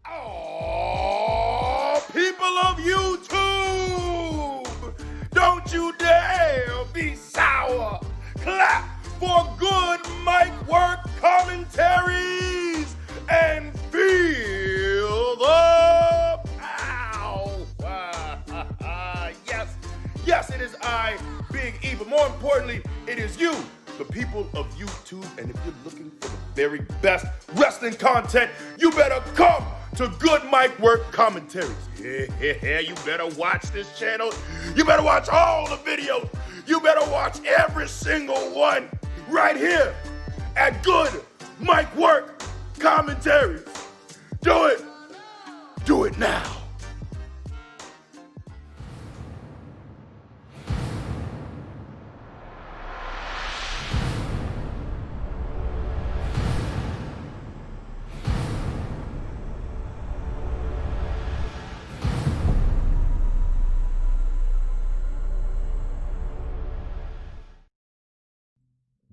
Oh, people of YouTube, don't you dare be sour. Clap for good mic work commentaries and feel the pow. Yes, it is I, Big E, but more importantly, it is you, the people of YouTube. And if you're looking for the very best wrestling content, you better come to Good Mic Work Commentaries. Yeah, you better watch this channel. You better watch all the videos. You better watch every single one right here at Good Mic Work Commentaries. Do it. Do it now.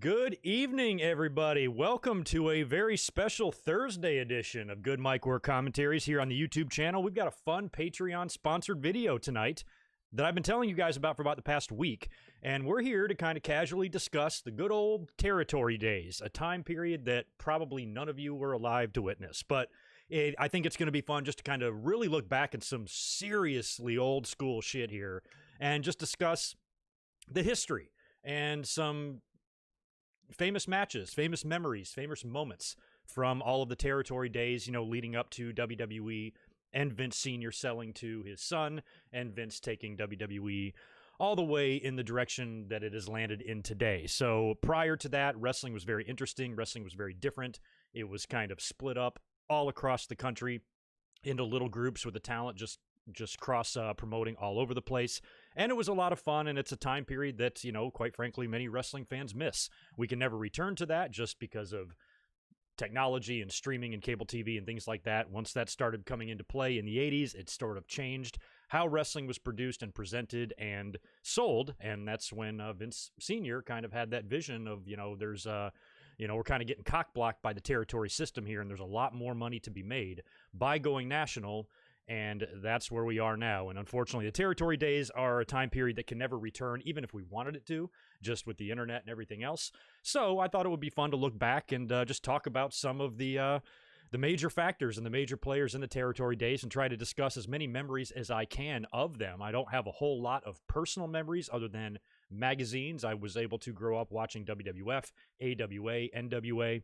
Good evening, everybody. Welcome to a very special Thursday edition of Good Mic Work Commentaries here on the YouTube channel. We've got a fun Patreon-sponsored video tonight that I've been telling you guys about for about the past week, and we're here to kind of casually discuss the good old territory days, a time period that probably none of you were alive to witness, but I think it's going to be fun just to kind of really look back at some seriously old-school shit here and just discuss the history and some famous matches, famous memories, famous moments from all of the territory days, leading up to WWE and Vince Sr. selling to his son and Vince taking WWE all the way in the direction that it has landed in today. So prior to that, wrestling was very interesting. Wrestling was very different. It was kind of split up all across the country into little groups with the talent just cross promoting all over the place. And it was a lot of fun, and it's a time period that, quite frankly, many wrestling fans miss. We can never return to that just because of technology and streaming and cable TV and things like that. Once that started coming into play in the 80s, it sort of changed how wrestling was produced and presented and sold, and that's when Vince Sr. kind of had that vision of, there's we're kind of getting cock-blocked by the territory system here, and there's a lot more money to be made by going national. And that's where we are now. And unfortunately, the territory days are a time period that can never return, even if we wanted it to, just with the internet and everything else. So I thought it would be fun to look back and just talk about some of the major factors and the major players in the territory days and try to discuss as many memories as I can of them. I don't have a whole lot of personal memories other than magazines. I was able to grow up watching WWF, AWA, NWA.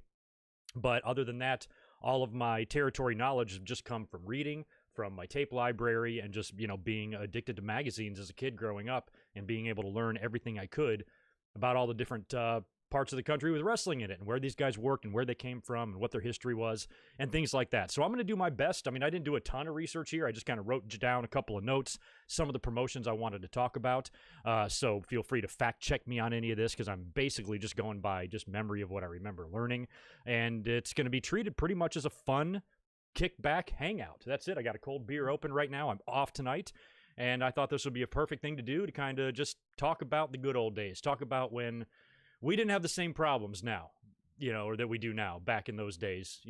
But other than that, all of my territory knowledge has just come from reading, from my tape library, and just, being addicted to magazines as a kid growing up and being able to learn everything I could about all the different parts of the country with wrestling in it and where these guys worked and where they came from and what their history was and things like that. So I'm going to do my best. I mean, I didn't do a ton of research here. I just kind of wrote down a couple of notes, some of the promotions I wanted to talk about. So feel free to fact check me on any of this because I'm basically just going by just memory of what I remember learning. And it's going to be treated pretty much as a fun kickback hangout. That's it. I got a cold beer open right now. I'm off tonight, and I thought this would be a perfect thing to do to kind of just talk about the good old days, talk about when we didn't have the same problems now, or that we do now back in those days,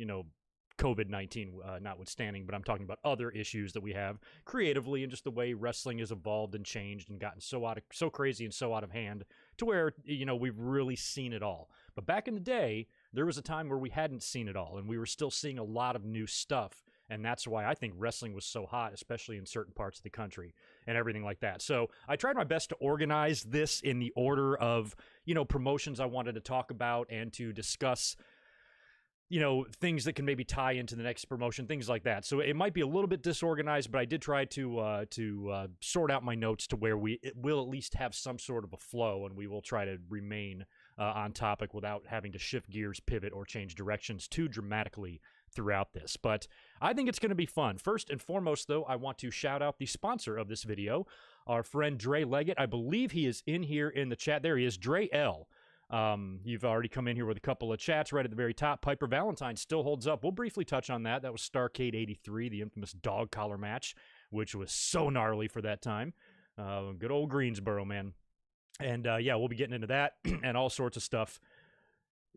COVID-19 notwithstanding, but I'm talking about other issues that we have creatively and just the way wrestling has evolved and changed and gotten so crazy and so out of hand to where, we've really seen it all. But back in the day, there was a time where we hadn't seen it all, and we were still seeing a lot of new stuff, and that's why I think wrestling was so hot, especially in certain parts of the country and everything like that. So I tried my best to organize this in the order of, promotions I wanted to talk about and to discuss, things that can maybe tie into the next promotion, things like that. So it might be a little bit disorganized, but I did try to sort out my notes to where it will at least have some sort of a flow, and we will try to remain on topic without having to shift gears, pivot, or change directions too dramatically throughout this. But I think it's going to be fun. First and foremost, though, I want to shout out the sponsor of this video, our friend Dre Leggett. I believe he is in here in the chat. There he is, Dre L. You've already come in here with a couple of chats right at the very top. Piper Valentine still holds up. We'll briefly touch on that. That was Starrcade 83, the infamous dog collar match, which was so gnarly for that time. Good old Greensboro, man. And, we'll be getting into that and all sorts of stuff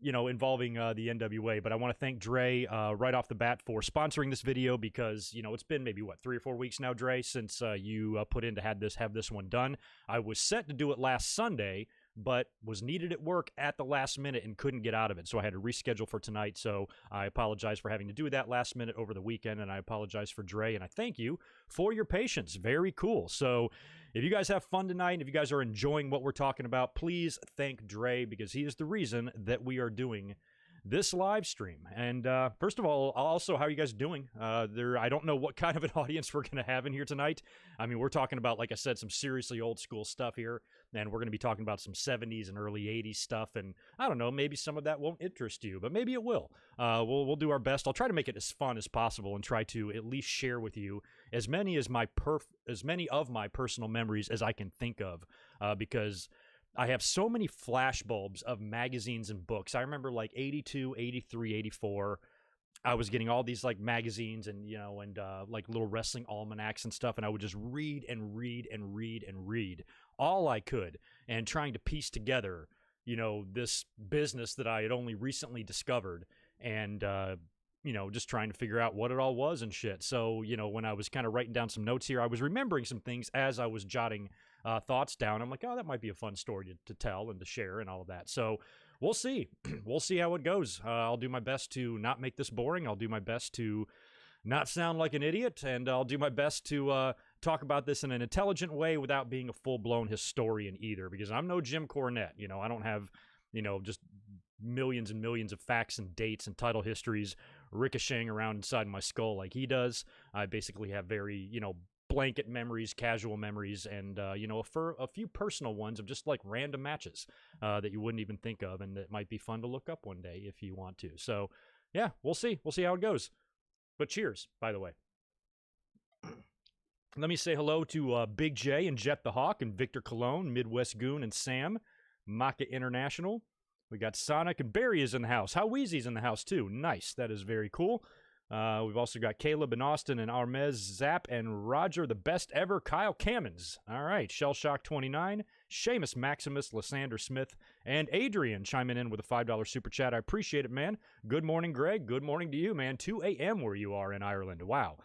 involving the NWA. But I want to thank Dre right off the bat for sponsoring this video because, it's been maybe, 3 or 4 weeks now, Dre, since you put in to have this one done. I was set to do it last Sunday, but was needed at work at the last minute and couldn't get out of it. So I had to reschedule for tonight. So I apologize for having to do that last minute over the weekend, and I apologize for Dre, and I thank you for your patience. Very cool. So if you guys have fun tonight, if you guys are enjoying what we're talking about, please thank Dre because he is the reason that we are doing this live stream. And first of all, also, how are you guys doing? I don't know what kind of an audience we're going to have in here tonight. I mean, we're talking about, like I said, some seriously old school stuff here, and we're going to be talking about some 70s and early 80s stuff, and I don't know, maybe some of that won't interest you, but maybe it will. We'll do our best. I'll try to make it as fun as possible and try to at least share with you as many of my personal memories as I can think of, because I have so many flashbulbs of magazines and books. I remember like 82, 83, 84. I was getting all these like magazines and, like little wrestling almanacs and stuff. And I would just read and read and read and read all I could and trying to piece together, this business that I had only recently discovered and, just trying to figure out what it all was and shit. So, when I was kind of writing down some notes here, I was remembering some things as I was jotting thoughts down. I'm like, oh, that might be a fun story to tell and to share and all of that. So we'll see. We'll see how it goes. I'll do my best to not make this boring. I'll do my best to not sound like an idiot. And I'll do my best to talk about this in an intelligent way without being a full-blown historian either, because I'm no Jim Cornette. I don't have, just millions and millions of facts and dates and title histories ricocheting around inside my skull like he does. I basically have very, blanket memories, casual memories, and, a few personal ones of just like random matches that you wouldn't even think of and that might be fun to look up one day if you want to. So, yeah, we'll see. We'll see how it goes. But cheers, by the way. Let me say hello to Big J and Jet the Hawk and Victor Cologne, Midwest Goon and Sam, Maka International. We got Sonic and Barry is in the house. How Wheezy's in the house, too. Nice. That is very cool. We've also got Caleb and Austin and Armez Zap and Roger, the best ever, Kyle Cammons. All right. Shellshock 29, Seamus Maximus, Lysander Smith, and Adrian chiming in with a $5 super chat. I appreciate it, man. Good morning, Greg. Good morning to you, man. 2 a.m. where you are in Ireland. Wow.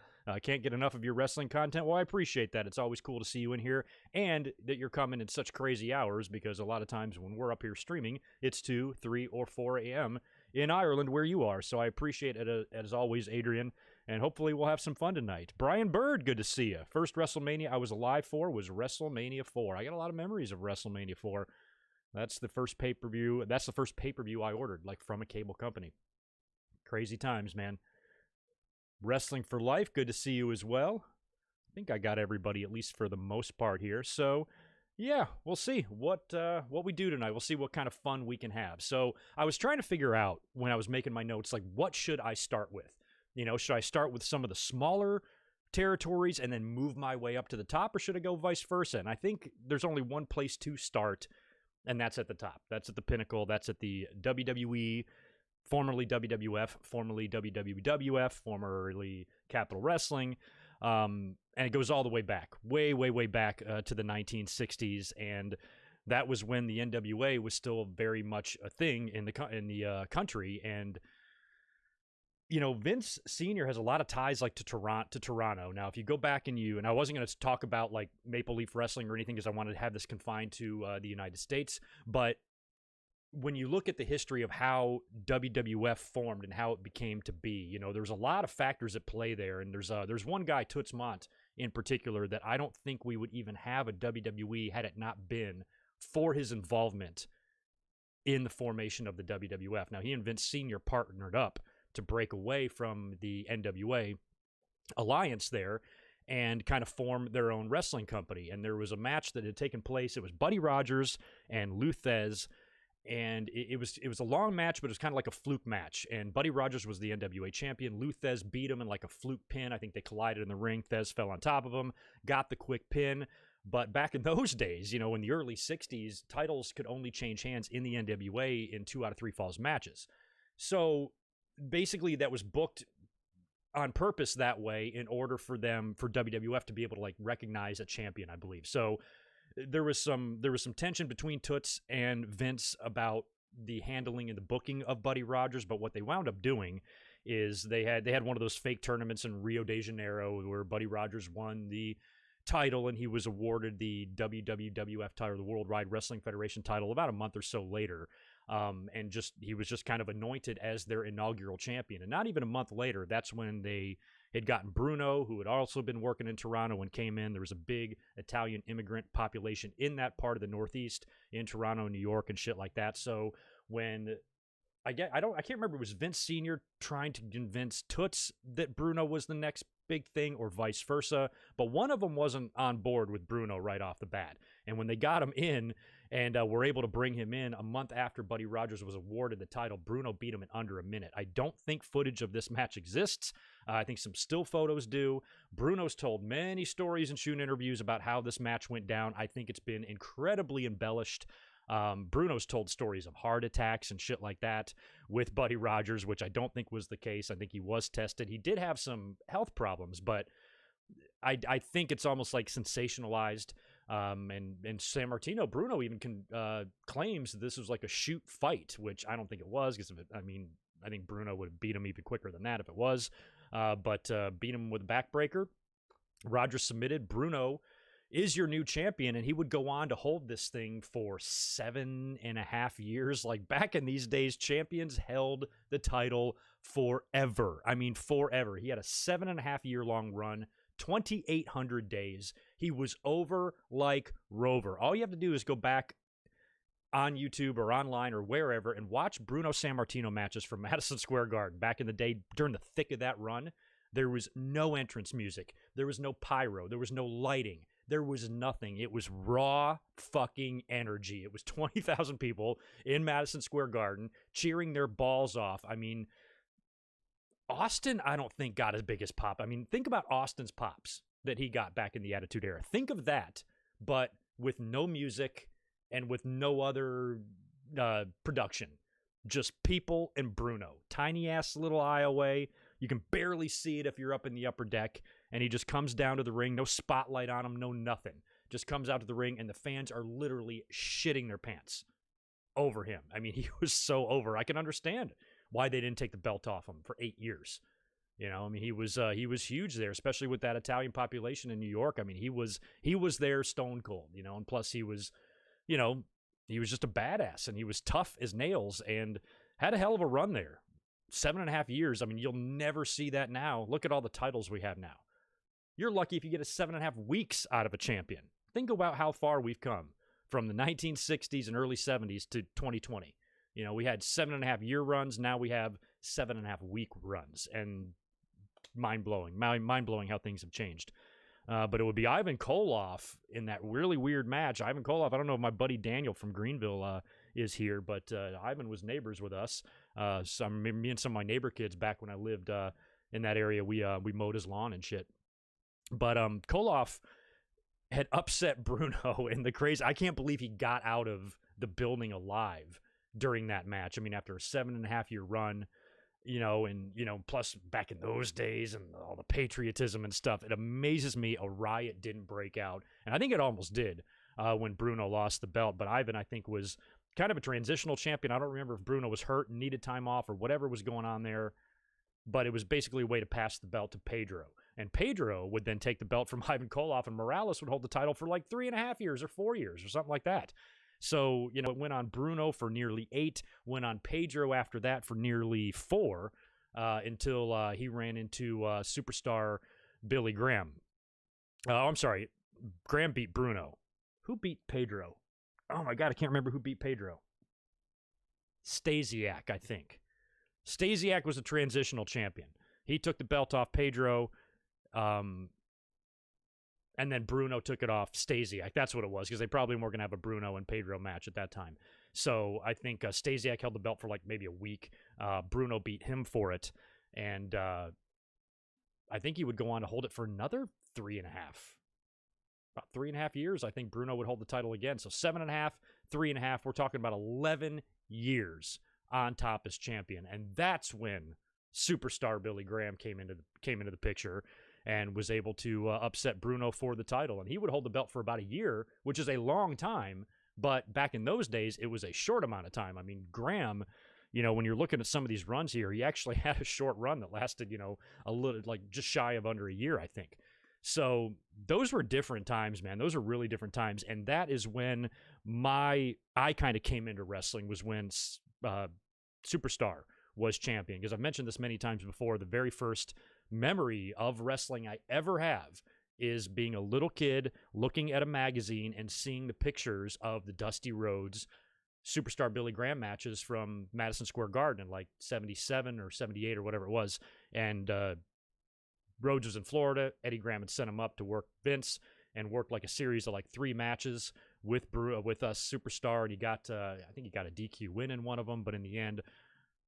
Can't get enough of your wrestling content. Well, I appreciate that. It's always cool to see you in here and that you're coming in such crazy hours because a lot of times when we're up here streaming, it's 2, 3, or 4 a.m. in Ireland where you are. So I appreciate it as always, Adrian, and hopefully we'll have some fun tonight. Brian Bird, good to see you. First WrestleMania I was alive for was WrestleMania 4. I got a lot of memories of WrestleMania 4. That's the first pay-per-view. That's the first pay-per-view I ordered, like from a cable company. Crazy times, man. Wrestling for Life, good to see you as well. I think I got everybody, at least for the most part here. So, yeah, we'll see what we do tonight. We'll see what kind of fun we can have. So, I was trying to figure out when I was making my notes, like, what should I start with? Should I start with some of the smaller territories and then move my way up to the top, or should I go vice versa? And I think there's only one place to start, and that's at the top. That's at the pinnacle. That's at the WWE, formerly WWF, formerly WWF, formerly Capital Wrestling, and it goes all the way back, way, way, way back to the 1960s, and that was when the NWA was still very much a thing in the country, and Vince Sr. has a lot of ties like to Toronto. Now, if you go back and I wasn't going to talk about like Maple Leaf Wrestling or anything because I wanted to have this confined to the United States, but when you look at the history of how WWF formed and how it became to be, there's a lot of factors at play there. And there's one guy, Toots Mondt, in particular, that I don't think we would even have a WWE had it not been for his involvement in the formation of the WWF. Now, he and Vince Sr. partnered up to break away from the NWA alliance there and kind of form their own wrestling company. And there was a match that had taken place. It was Buddy Rogers and Lou Thez. And it was a long match, but it was kind of like a fluke match. And Buddy Rogers was the NWA champion. Lou Thez beat him in like a fluke pin. I think they collided in the ring. Thez fell on top of him, got the quick pin. But back in those days, in the early 60s, titles could only change hands in the NWA in 2 out of 3 falls matches. So basically that was booked on purpose that way in order for WWF to be able to like recognize a champion, I believe. So there was some tension between Toots and Vince about the handling and the booking of Buddy Rogers, but what they wound up doing is they had one of those fake tournaments in Rio de Janeiro where Buddy Rogers won the title and he was awarded the WWF title, the Worldwide Wrestling Federation title, about a month or so later. And he was just kind of anointed as their inaugural champion. And not even a month later, that's when they had gotten Bruno, who had also been working in Toronto and came in. There was a big Italian immigrant population in that part of the Northeast, in Toronto, New York, and shit like that. So when I can't remember, it was Vince Sr. trying to convince Toots that Bruno was the next big thing or vice versa, but one of them wasn't on board with Bruno right off the bat. And when they got him in and were able to bring him in a month after Buddy Rogers was awarded the title, Bruno beat him in under a minute. I don't think footage of this match exists. I think some still photos do. Bruno's told many stories and shoot interviews about how this match went down. I think it's been incredibly embellished. Bruno's told stories of heart attacks and shit like that with Buddy Rogers, which I don't think was the case. I think he was tested. He did have some health problems, but I think it's almost like sensationalized. And Sammartino, Bruno even claims this was like a shoot fight, which I don't think it was, because I think Bruno would have beat him even quicker than that if it was. But beat him with a backbreaker. Rogers submitted. Bruno is your new champion, and he would go on to hold this thing for 7.5 years. Like, back in these days, champions held the title forever. I mean, forever. He had a 7.5 year long run, 2,800 days. He was over like Rover. All you have to do is go back on YouTube or online or wherever and watch Bruno Sammartino matches from Madison Square Garden back in the day during the thick of that run. There was no entrance music. There was no pyro. There was no lighting. There was nothing. It was raw fucking energy. It was 20,000 people in Madison Square Garden cheering their balls off. I mean, Austin, I don't think got his biggest pop. I mean, think about Austin's pops that he got back in the Attitude Era. Think of that, but with no music and with no other production. Just people and Bruno. Tiny-ass little aisleway. You can barely see it if you're up in the upper deck, and he just comes down to the ring. No spotlight on him, no nothing. Just comes out to the ring, and the fans are literally shitting their pants over him. I mean, he was so over. I can understand why they didn't take the belt off him for 8 years. You know, I mean, he was huge there, especially with that Italian population in New York. I mean, he was there stone cold, you know, and plus he was just a badass, and he was tough as nails and had a hell of a run there. 7.5 years. I mean, you'll never see that now. Look at all the titles we have now. You're lucky if you get a 7.5 weeks out of a champion. Think about how far we've come from the 1960s and early 70s to 2020. You know, we had 7.5 year runs. Now we have 7.5 week runs, and mind-blowing how things have changed. But it would be Ivan Koloff in that really weird match. Ivan Koloff, I don't know if my buddy Daniel from Greenville is here, but Ivan was neighbors with us. Me and some of my neighbor kids back when I lived in that area, we mowed his lawn and shit. But Koloff had upset Bruno in the crazy. I can't believe he got out of the building alive during that match. I mean, after a 7.5 year run, and plus back in those days and all the patriotism and stuff, it amazes me a riot didn't break out. And I think it almost did when Bruno lost the belt. But Ivan, I think, was kind of a transitional champion. I don't remember if Bruno was hurt and needed time off or whatever was going on there, but it was basically a way to pass the belt to Pedro. And Pedro would then take the belt from Ivan Koloff, and Morales would hold the title for like 3.5 years or 4 years or something like that. So, it went on Bruno for nearly 8, went on Pedro after that for nearly 4, until he ran into superstar Billy Graham. I'm sorry, Graham beat Bruno. Who beat Pedro? Oh my God, I can't remember who beat Pedro. Stasiak, I think. Stasiak was a transitional champion. He took the belt off Pedro, and then Bruno took it off Stasiak. That's what it was, because they probably weren't going to have a Bruno and Pedro match at that time. So I think Stasiak held the belt for like maybe a week. Bruno beat him for it. And I think he would go on to hold it for another 3.5. About 3.5 years, I think Bruno would hold the title again. So 7.5, 3.5. We're talking about 11 years on top as champion. And that's when superstar Billy Graham came into the picture and was able to upset Bruno for the title. And he would hold the belt for about a year, which is a long time, But back in those days, it was a short amount of time. I mean, Graham, you know, when you're looking at some of these runs here, he actually had a short run that lasted, you know, a little, like just shy of under a year, I think. So those were different times, man. Those are really different times. And that is when I kind of came into wrestling, was when Superstar was champion. Because I've mentioned this many times before, the very first memory of wrestling I ever have is being a little kid looking at a magazine and seeing the pictures of the Dusty Rhodes Superstar Billy Graham matches from Madison Square Garden in like 77 or 78 or whatever it was. And Rhodes was in Florida. Eddie Graham had sent him up to work Vince and worked like a series of like 3 matches with us Superstar. And he got, I think he got a DQ win in one of them, but in the end,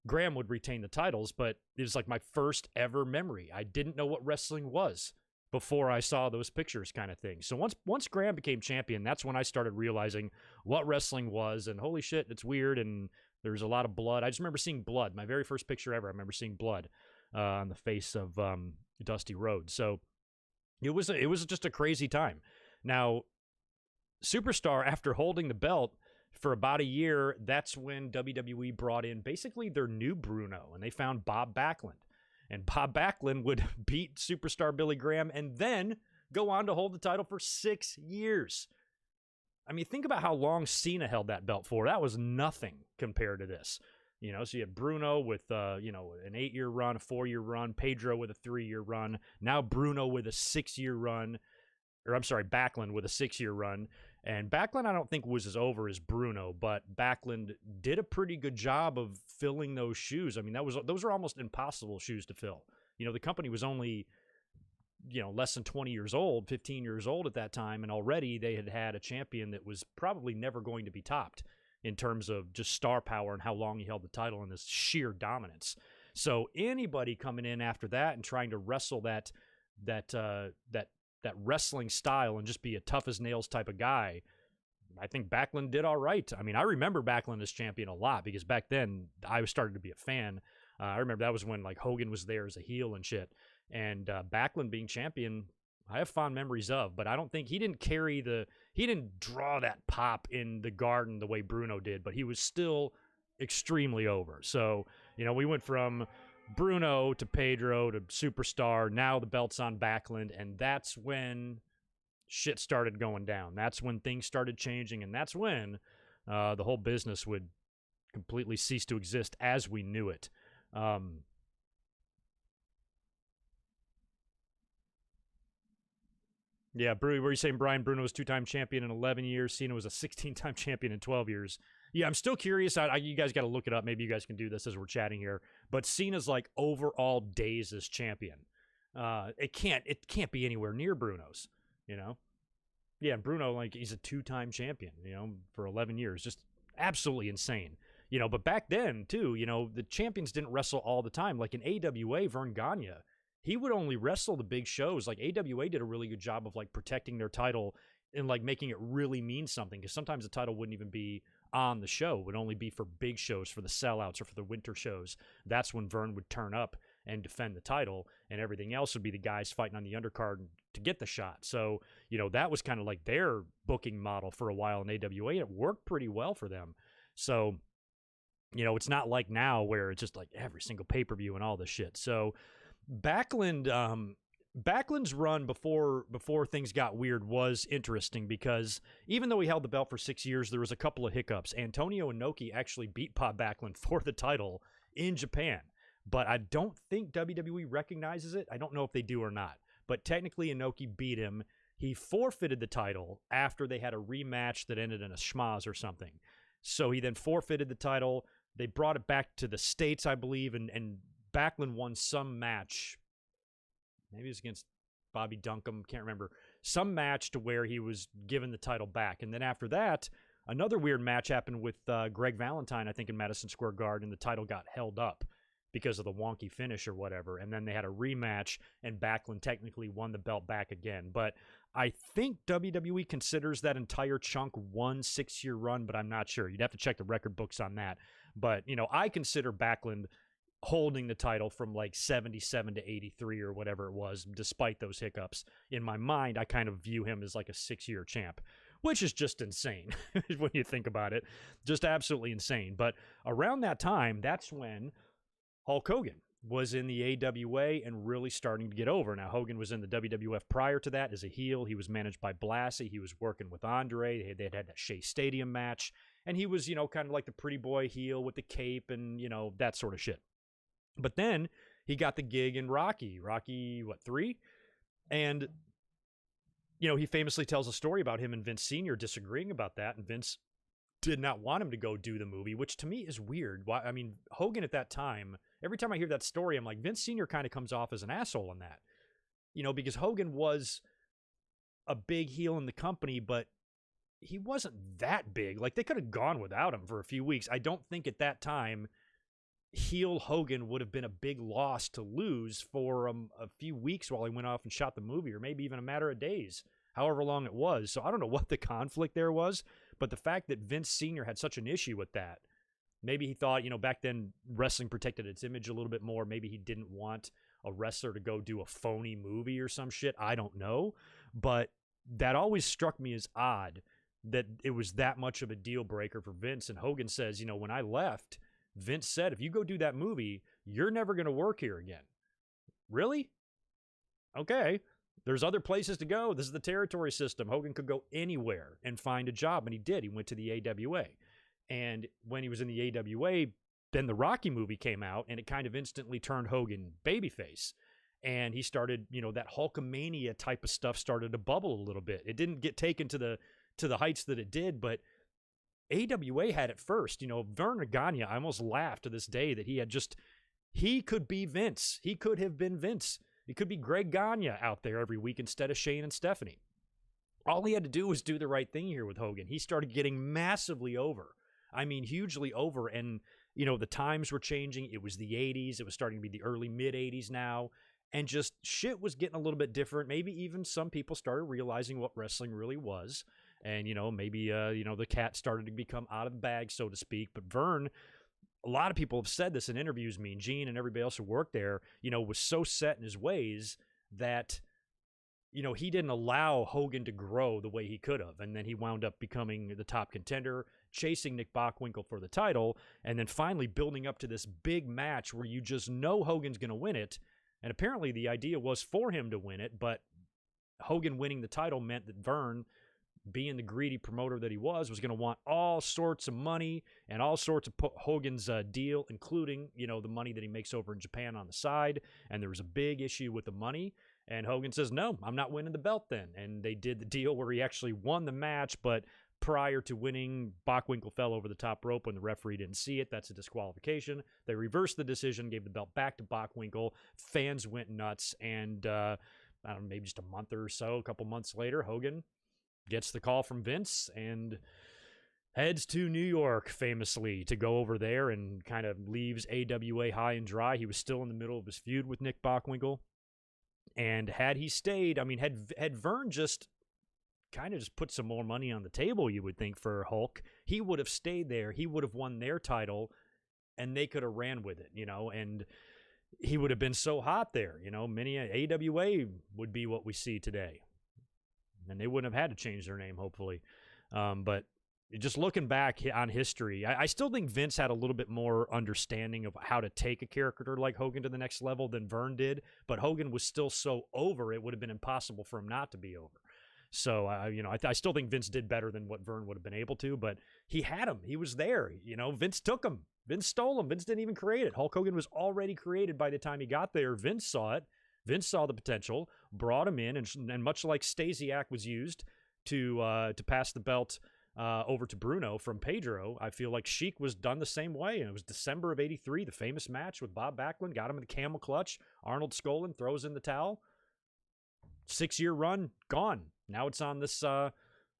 Graham would retain the titles. But it was like my first ever memory. I didn't know what wrestling was before I saw those pictures, kind of thing. So once Graham became champion, that's when I started realizing what wrestling was, and holy shit, it's weird, and there's a lot of blood. I just remember seeing blood. My very first picture ever, I remember seeing blood on the face of Dusty Rhodes. So it was just a crazy time. Now, Superstar, after holding the belt for about a year, that's when WWE brought in basically their new Bruno, and they found Bob Backlund. And Bob Backlund would beat Superstar Billy Graham and then go on to hold the title for 6 years. I mean, think about how long Cena held that belt for. That was nothing compared to this. You know, so you had Bruno with, you know, an 8-year run, a 4-year run, Pedro with a 3-year run, now Bruno with a 6-year run, or I'm sorry, Backlund with a 6-year run. And Backlund, I don't think, was as over as Bruno, but Backlund did a pretty good job of filling those shoes. I mean, those are almost impossible shoes to fill. You know, the company was only, you know, less than 20 years old, 15 years old at that time, and already they had a champion that was probably never going to be topped in terms of just star power and how long he held the title and this sheer dominance. So anybody coming in after that and trying to wrestle that wrestling style and just be a tough as nails type of guy, I think Backlund did all right. I mean, I remember Backlund as champion a lot because back then I started to be a fan. I remember that was when like Hogan was there as a heel and shit. And Backlund being champion, I have fond memories of, but I don't think he didn't draw that pop in the Garden the way Bruno did, but he was still extremely over. So, you know, we went from Bruno to Pedro to Superstar. Now the belt's on Backlund, and that's when shit started going down. That's when things started changing, and that's when the whole business would completely cease to exist as we knew it. Yeah, were you saying Brian Bruno was 2-time champion in 11 years? Cena was a 16-time champion in 12 years. Yeah, I'm still curious. You guys got to look it up. Maybe you guys can do this as we're chatting here. But Cena's like overall days as champion. It can't be anywhere near Bruno's, you know? Yeah, Bruno, like, he's a 2-time champion, you know, for 11 years. Just absolutely insane. You know, but back then, too, you know, the champions didn't wrestle all the time. Like in AWA, Vern Gagne, he would only wrestle the big shows. Like AWA did a really good job of like protecting their title and like making it really mean something, because sometimes the title wouldn't even be on the show. It would only be for big shows, for the sellouts or for the winter shows. That's when Vern would turn up and defend the title, and everything else would be the guys fighting on the undercard to get the shot. So, you know, that was kind of like their booking model for a while in AWA, and it worked pretty well for them. So, you know, it's not like now where it's just like every single pay-per-view and all this shit. So Backlund's run before things got weird was interesting, because even though he held the belt for 6 years, there was a couple of hiccups. Antonio Inoki actually beat Bob Backlund for the title in Japan, but I don't think WWE recognizes it. I don't know if they do or not, but technically Inoki beat him. He forfeited the title after they had a rematch that ended in a schmaz or something. So he then forfeited the title. They brought it back to the States, I believe, and Backlund won some match. Maybe it was against Bobby Duncombe, can't remember. Some match to where he was given the title back. And then after that, another weird match happened with Greg Valentine, I think, in Madison Square Garden, and the title got held up because of the wonky finish or whatever. And then they had a rematch, and Backlund technically won the belt back again. But I think WWE considers that entire chunk one 6-year run, but I'm not sure. You'd have to check the record books on that. But, you know, I consider Backlund holding the title from like 77 to 83 or whatever it was, despite those hiccups. In my mind, I kind of view him as like a 6-year champ. which is just insane when you think about it. Just absolutely insane. But around that time, that's when Hulk Hogan was in the AWA and really starting to get over. Now, Hogan was in the WWF prior to that as a heel. He was managed by Blassie. He was working with Andre. They had that Shea Stadium match. And he was, kind of like the pretty boy heel with the cape and, that sort of shit. But then he got the gig in Rocky, 3? And, he famously tells a story about him and Vince Sr. disagreeing about that. And Vince did not want him to go do the movie, which to me is weird. Why? I mean, Hogan at that time, every time I hear that story, I'm like, Vince Sr. kind of comes off as an asshole in that, because Hogan was a big heel in the company, but he wasn't that big. Like, they could have gone without him for a few weeks. I don't think at that time heel Hogan would have been a big loss to lose for a few weeks while he went off and shot the movie, or maybe even a matter of days, however long it was. So I don't know what the conflict there was, but the fact that Vince Sr. had such an issue with that, maybe he thought, back then wrestling protected its image a little bit more. Maybe he didn't want a wrestler to go do a phony movie or some shit. I don't know. But that always struck me as odd that it was that much of a deal breaker for Vince. And Hogan says, when I left, Vince said, if you go do that movie, you're never going to work here again. Really? Okay. There's other places to go. This is the territory system. Hogan could go anywhere and find a job, and he did. He went to the AWA. And when he was in the AWA, then the Rocky movie came out, and it kind of instantly turned Hogan babyface. And he started, that Hulkamania type of stuff started to bubble a little bit. It didn't get taken to the heights that it did, but AWA had it first. Vern Gagne, I almost laugh to this day that he could be Vince. He could have been Vince. It could be Greg Gagne out there every week instead of Shane and Stephanie. All he had to do was do the right thing here with Hogan. He started getting massively over. I mean, hugely over. And, the times were changing. It was the 80s. It was starting to be the early mid-80s now. And just shit was getting a little bit different. Maybe even some people started realizing what wrestling really was. And, maybe, the cat started to become out of the bag, so to speak. But Vern, a lot of people have said this in interviews. Me and Gene and everybody else who worked there, was so set in his ways that, he didn't allow Hogan to grow the way he could have. And then he wound up becoming the top contender, chasing Nick Bockwinkel for the title, and then finally building up to this big match where you just know Hogan's going to win it. And apparently the idea was for him to win it, but Hogan winning the title meant that Vern, being the greedy promoter that he was going to want all sorts of money and all sorts of Hogan's deal, including, the money that he makes over in Japan on the side. And there was a big issue with the money. And Hogan says, no, I'm not winning the belt then. And they did the deal where he actually won the match, but prior to winning, Bockwinkel fell over the top rope when the referee didn't see it. That's a disqualification. They reversed the decision, gave the belt back to Bockwinkel. Fans went nuts. And I don't know, maybe just a month or so, a couple months later, Hogan gets the call from Vince and heads to New York, famously, to go over there and kind of leaves AWA high and dry. He was still in the middle of his feud with Nick Bockwinkel. And had he stayed, I mean, had Vern just kind of just put some more money on the table, you would think, for Hulk, he would have stayed there. He would have won their title, and they could have ran with it, and he would have been so hot there. Many AWA would be what we see today. And they wouldn't have had to change their name, hopefully. But just looking back on history, I still think Vince had a little bit more understanding of how to take a character like Hogan to the next level than Vern did. But Hogan was still so over, it would have been impossible for him not to be over. So, I still think Vince did better than what Vern would have been able to. But he had him. He was there. Vince took him. Vince stole him. Vince didn't even create it. Hulk Hogan was already created by the time he got there. Vince saw it. Vince saw the potential, brought him in, and much like Stasiak was used to pass the belt over to Bruno from Pedro, I feel like Sheik was done the same way. And it was December of '83, the famous match with Bob Backlund, got him in the camel clutch. Arnold Skolin throws in the towel. 6-year run, gone. Now it's on this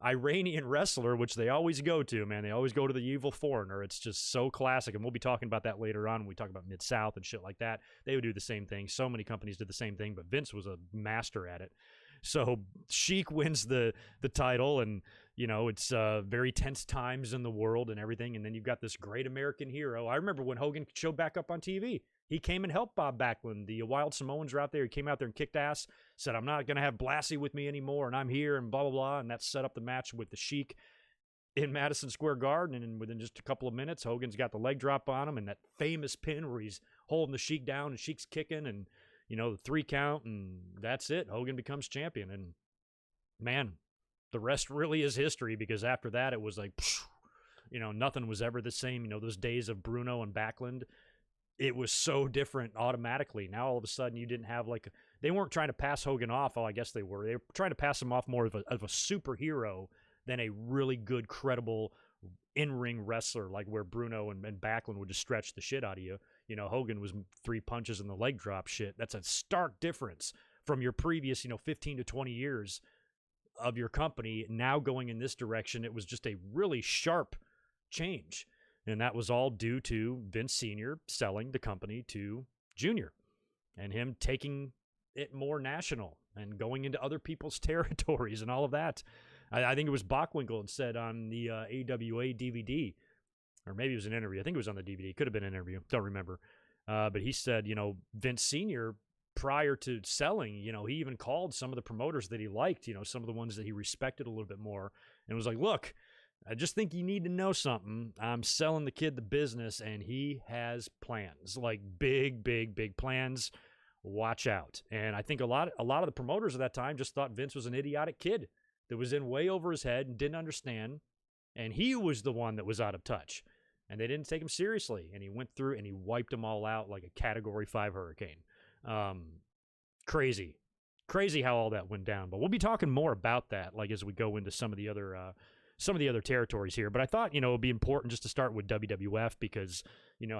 Iranian wrestler, which they always go to, man. They always go to the evil foreigner. It's just so classic. And we'll be talking about that later on when we talk about Mid-South and shit like that. They would do the same thing. So many companies did the same thing, but Vince was a master at it. So Sheik wins the title, and, it's very tense times in the world and everything. And then you've got this great American hero. I remember when Hogan showed back up on TV. He came and helped Bob Backlund. The Wild Samoans were out there. He came out there and kicked ass, said, I'm not going to have Blassie with me anymore, and I'm here, and blah, blah, blah. And that set up the match with the Sheik in Madison Square Garden. And within just a couple of minutes, Hogan's got the leg drop on him, and that famous pin where he's holding the Sheik down, and Sheik's kicking, and, the 3 count, and that's it. Hogan becomes champion. And, man, the rest really is history, because after that, it was like, nothing was ever the same. Those days of Bruno and Backlund, it was so different automatically. Now, all of a sudden, you didn't have they weren't trying to pass Hogan off. Oh, I guess they were. They were trying to pass him off more of a superhero than a really good, credible in-ring wrestler, like where Bruno and Backlund would just stretch the shit out of you. Hogan was 3 punches and the leg drop shit. That's a stark difference from your previous, 15 to 20 years of your company. Now going in this direction, it was just a really sharp change. And that was all due to Vince Sr. selling the company to Junior and him taking it more national and going into other people's territories and all of that. I think it was Bockwinkel said on the AWA DVD, or maybe it was an interview. I think it was on the DVD. Could have been an interview. Don't remember. But he said, Vince Sr., prior to selling, he even called some of the promoters that he liked, some of the ones that he respected a little bit more, and was like, look, I just think you need to know something. I'm selling the kid the business, and he has plans, like big, big, big plans. Watch out. And I think a lot of the promoters at that time just thought Vince was an idiotic kid that was in way over his head and didn't understand. And he was the one that was out of touch. And they didn't take him seriously. And he went through and he wiped them all out like a Category 5 hurricane. Crazy how all that went down. But we'll be talking more about that, as we go into some of the other territories here. But I thought, it would be important just to start with WWF, because,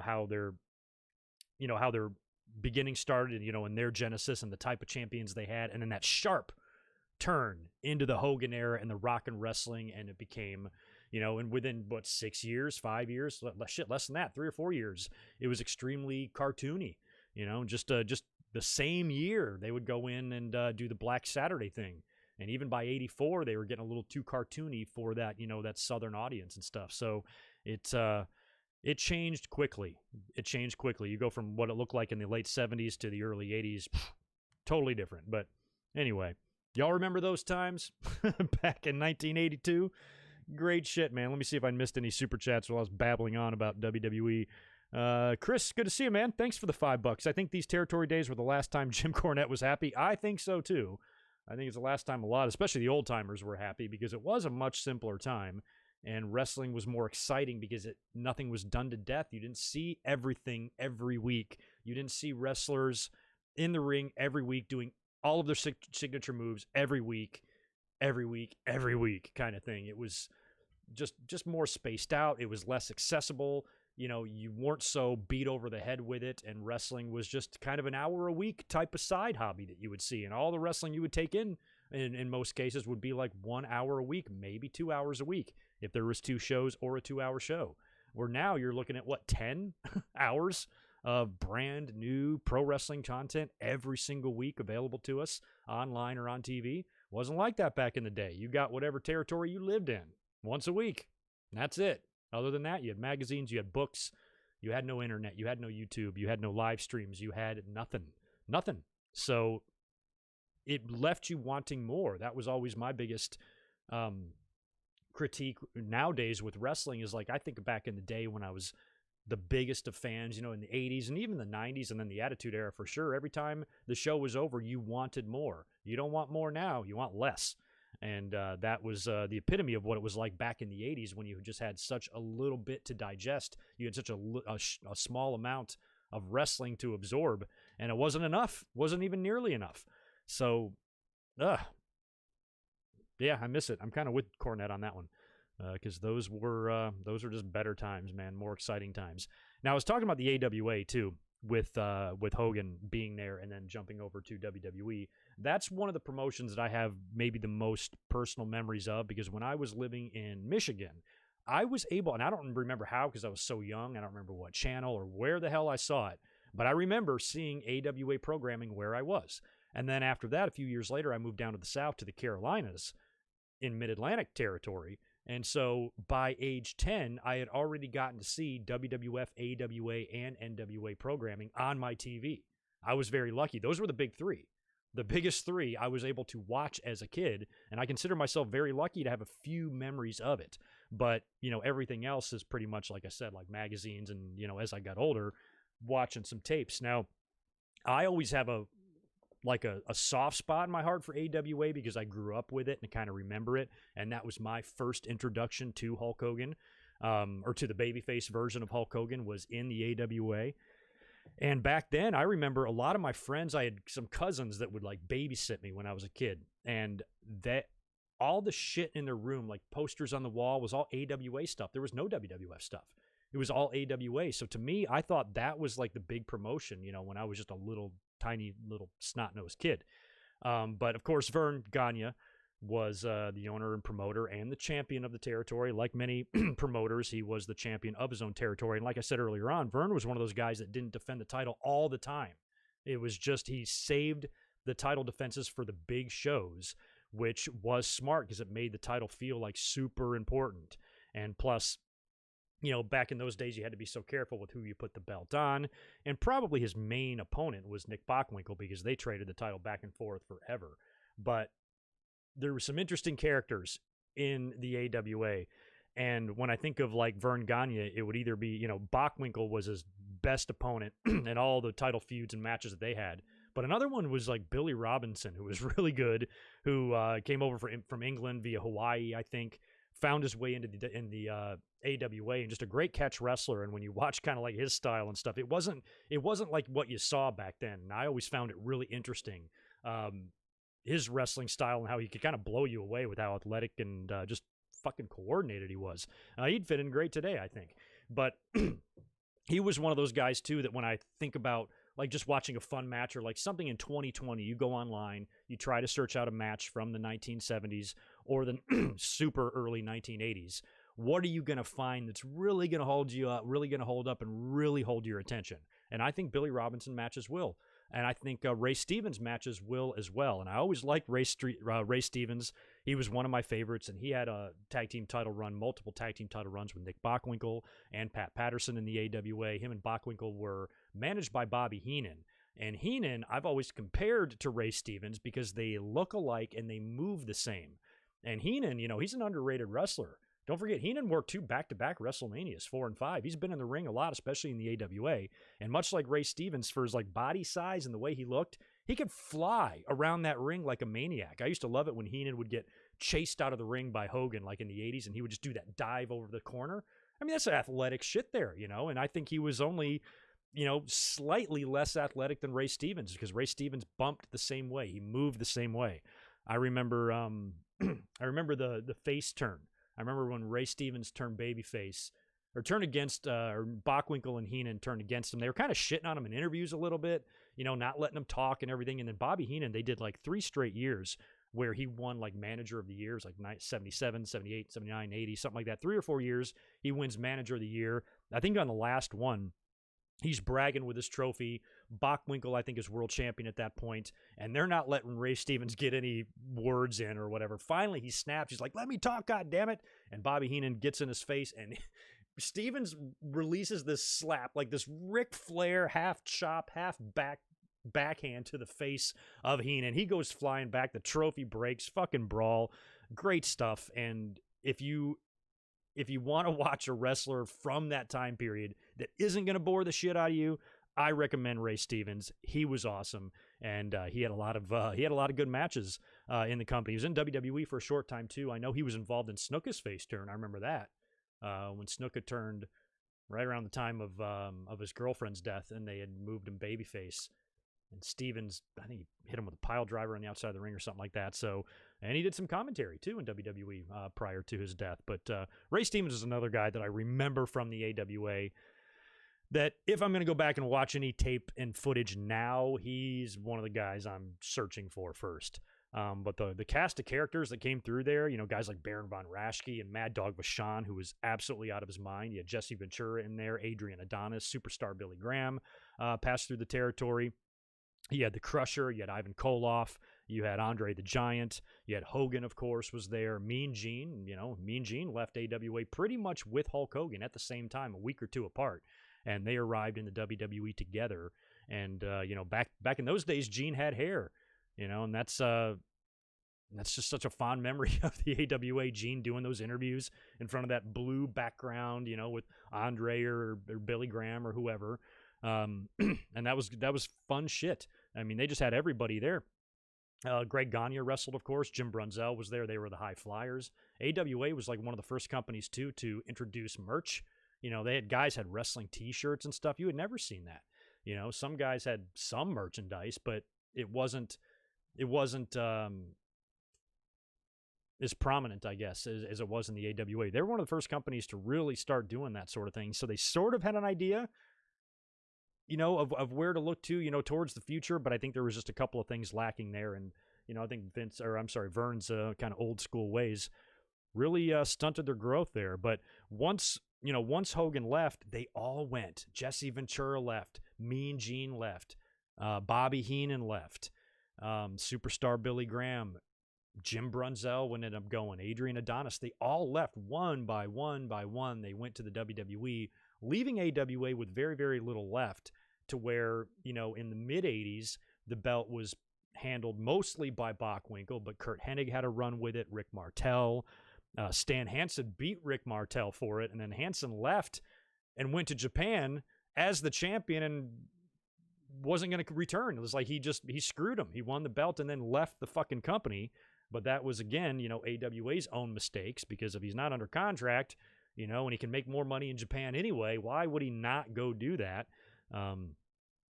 how their beginning started, and their genesis and the type of champions they had. And then that sharp turn into the Hogan era and the rock and wrestling. And it became, and within 6 years, 5 years, less than that, 3 or 4 years, it was extremely cartoony, just the same year they would go in and do the Black Saturday thing. And even by 84, they were getting a little too cartoony for that, that Southern audience and stuff. So it changed quickly. You go from what it looked like in the late 70s to the early 80s, totally different. But anyway, y'all remember those times back in 1982? Great shit, man. Let me see if I missed any super chats while I was babbling on about WWE. Chris, good to see you, man. Thanks for the $5. I think these territory days were the last time Jim Cornette was happy. I think so, too. I think it's the last time a lot, especially the old timers, were happy, because it was a much simpler time, and wrestling was more exciting because nothing was done to death. You didn't see everything every week. You didn't see wrestlers in the ring every week doing all of their signature moves every week kind of thing. It was just more spaced out. It was less accessible. You weren't so beat over the head with it, and wrestling was just kind of an hour a week type of side hobby that you would see. And all the wrestling you would take in most cases, would be like 1 hour a week, maybe 2 hours a week, if there was 2 shows or a 2-hour show. Where now you're looking at, 10 hours of brand new pro wrestling content every single week available to us online or on TV. Wasn't like that back in the day. You got whatever territory you lived in once a week. And that's it. Other than that, you had magazines, you had books, you had no internet, you had no YouTube, you had no live streams, you had nothing. So it left you wanting more. That was always my biggest critique nowadays with wrestling, is I think back in the day when I was the biggest of fans, in the 80s and even the 90s and then the Attitude Era for sure. Every time the show was over, you wanted more. You don't want more now, you want less. And that was the epitome of what it was like back in the 80s, when you just had such a little bit to digest. You had such a small amount of wrestling to absorb, and it wasn't enough. Wasn't even nearly enough. So, yeah, I miss it. I'm kind of with Cornette on that one, because those were just better times, man. More exciting times. Now, I was talking about the AWA too, with Hogan being there and then jumping over to WWE. That's one of the promotions that I have maybe the most personal memories of, because when I was living in Michigan, I was able, and I don't remember how because I was so young, I don't remember what channel or where the hell I saw it, but I remember seeing AWA programming where I was. And then after that, a few years later, I moved down to the South, to the Carolinas, in Mid-Atlantic territory, And so by age 10, I had already gotten to see WWF, AWA, and NWA programming on my TV. I was very lucky. Those were the big three. The biggest three I was able to watch as a kid, and I consider myself very lucky to have a few memories of it. But, everything else is pretty much, like I said, like magazines and, as I got older, watching some tapes. Now, I always have a soft spot in my heart for AWA because I grew up with it and kind of remember it. And that was my first introduction to Hulk Hogan, or to the babyface version of Hulk Hogan, was in the AWA. And back then, I remember a lot of my friends, I had some cousins that would babysit me when I was a kid. And that all the shit in their room, like posters on the wall, was all AWA stuff. There was no WWF stuff. It was all AWA. So to me, I thought that was the big promotion, when I was just a tiny little snot-nosed kid. But of course, Vern Gagne was the owner and promoter and the champion of the territory. Like many promoters, he was the champion of his own territory. And like I said earlier on, Vern was one of those guys that didn't defend the title all the time. It was just he saved the title defenses for the big shows, which was smart because it made the title feel super important. And plus, back in those days, you had to be so careful with who you put the belt on. And probably his main opponent was Nick Bockwinkel because they traded the title back and forth forever. But there were some interesting characters in the AWA. And when I think of Vern Gagne, it would either be, Bockwinkel was his best opponent in all the title feuds and matches that they had. But another one was Billy Robinson, who was really good, who came over from England via Hawaii, I think, found his way into the AWA, and just a great catch wrestler. And when you watch kind of his style and stuff, it wasn't like what you saw back then. And I always found it really interesting, his wrestling style and how he could kind of blow you away with how athletic and just fucking coordinated he was. He'd fit in great today, I think. But he was one of those guys too that when I think about just watching a fun match or something in 2020, you go online, you try to search out a match from the 1970s or the super early 1980s. What are you going to find that's really going to hold you up, really going to hold up and really hold your attention? And I think Billy Robinson matches will. And I think Ray Stevens matches will as well. And I always liked Ray Stevens. He was one of my favorites, and he had a tag team title run, multiple tag team title runs with Nick Bockwinkel and Pat Patterson in the AWA. Him and Bockwinkel were managed by Bobby Heenan. And Heenan, I've always compared to Ray Stevens because they look alike and they move the same. And Heenan, he's an underrated wrestler. Don't forget, Heenan worked 2 back-to-back WrestleManias, 4 and 5. He's been in the ring a lot, especially in the AWA. And much like Ray Stevens, for his body size and the way he looked, he could fly around that ring like a maniac. I used to love it when Heenan would get chased out of the ring by Hogan, in the 80s, and he would just do that dive over the corner. I mean, that's athletic shit there, And I think he was only, slightly less athletic than Ray Stevens because Ray Stevens bumped the same way. He moved the same way. I remember, the face turn. I remember when Ray Stevens turned babyface, or turned against, or Bockwinkel and Heenan turned against him. They were kind of shitting on him in interviews a little bit, not letting him talk and everything. And then Bobby Heenan, they did 3 straight years where he won manager of the years, 77, 78, 79, 80, something like that. 3 or 4 years, he wins manager of the year. I think on the last one, he's bragging with his trophy. Bockwinkel, I think, is world champion at that point, and they're not letting Ray Stevens get any words in or whatever. Finally, he snaps. He's like, "Let me talk, goddammit." And Bobby Heenan gets in his face, and Stevens releases this slap, this Ric Flair half chop, half backhand to the face of Heenan. He goes flying back. The trophy breaks. Fucking brawl. Great stuff. And if you want to watch a wrestler from that time period that isn't going to bore the shit out of you, I recommend Ray Stevens. He was awesome, and he had a lot of good matches in the company. He was in WWE for a short time too. I know he was involved in Snuka's face turn. I remember that when Snuka turned right around the time of his girlfriend's death, and they had moved him babyface. And Stevens, I think he hit him with a pile driver on the outside of the ring or something like that. So, and he did some commentary too in WWE prior to his death. But Ray Stevens is another guy that I remember from the AWA that if I'm going to go back and watch any tape and footage now, he's one of the guys I'm searching for first. But the cast of characters that came through there, guys like Baron Von Raschke and Mad Dog Vachon, who was absolutely out of his mind. You had Jesse Ventura in there, Adrian Adonis, superstar Billy Graham passed through the territory. You had the Crusher, you had Ivan Koloff, You had Andre the Giant. You had Hogan, of course, was there. Mean Gene, Mean Gene left AWA pretty much with Hulk Hogan at the same time, a week or two apart. And they arrived in the WWE together. And, back in those days, Gene had hair, and that's just such a fond memory of the AWA. Gene doing those interviews in front of that blue background, with Andre or Billy Graham or whoever. And that was fun shit. I mean, they just had everybody there. Greg Gagne wrestled, of course. Jim Brunzell was there. They were the High Flyers. AWA was like one of the first companies, too, to introduce merch. They had guys had wrestling T-shirts and stuff. You had never seen that. Some guys had some merchandise, but it wasn't as prominent, I guess, as it was in the AWA. They were one of the first companies to really start doing that sort of thing. So they sort of had an idea, of where to look to, towards the future. But I think there was just a couple of things lacking there. And, I think Vern's kind of old school ways really stunted their growth there. But once Hogan left, they all went. Jesse Ventura left. Mean Gene left. Bobby Heenan left. Superstar Billy Graham. Jim Brunzell ended up going. Adrian Adonis. They all left one by one by one. They went to the WWE, leaving AWA with very, very little left, to where, in the mid-'80s, the belt was handled mostly by Bockwinkel, but Kurt Hennig had a run with it. Rick Martel. Stan Hansen beat Rick Martel for it, and then Hansen left and went to Japan as the champion and wasn't going to return. It was like he screwed him. He won the belt and then left the fucking company. But that was, again, AWA's own mistakes, because if he's not under contract, and he can make more money in Japan anyway, why would he not go do that?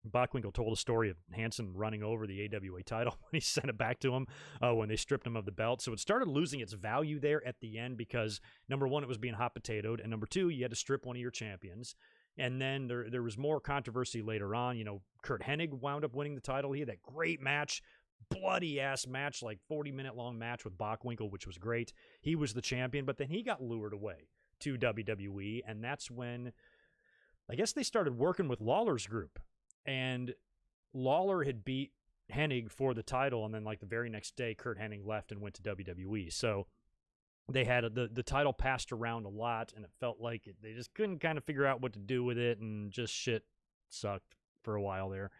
Bockwinkel told a story of Hansen running over the AWA title when he sent it back to him, when they stripped him of the belt. So it started losing its value there at the end because, number one, it was being hot potatoed, and number two, you had to strip one of your champions. And then there was more controversy later on. Kurt Hennig wound up winning the title. He had that great match, bloody-ass match, like 40-minute-long match with Bockwinkel, which was great. He was the champion, but then he got lured away to WWE, and that's when I guess they started working with Lawler's group. And Lawler had beat Hennig for the title, and then like the very next day, Kurt Hennig left and went to WWE. So they had the title passed around a lot, and it felt like they just couldn't kind of figure out what to do with it, and just shit sucked for a while there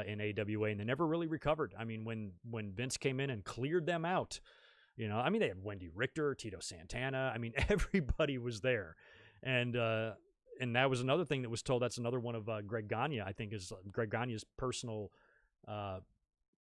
in AWA, and they never really recovered. I mean, when Vince came in and cleared them out, they had Wendy Richter, Tito Santana. I mean, everybody was there, and that was another thing that was told. That's another one of Greg Gagne, I think, is Greg Gagne's personal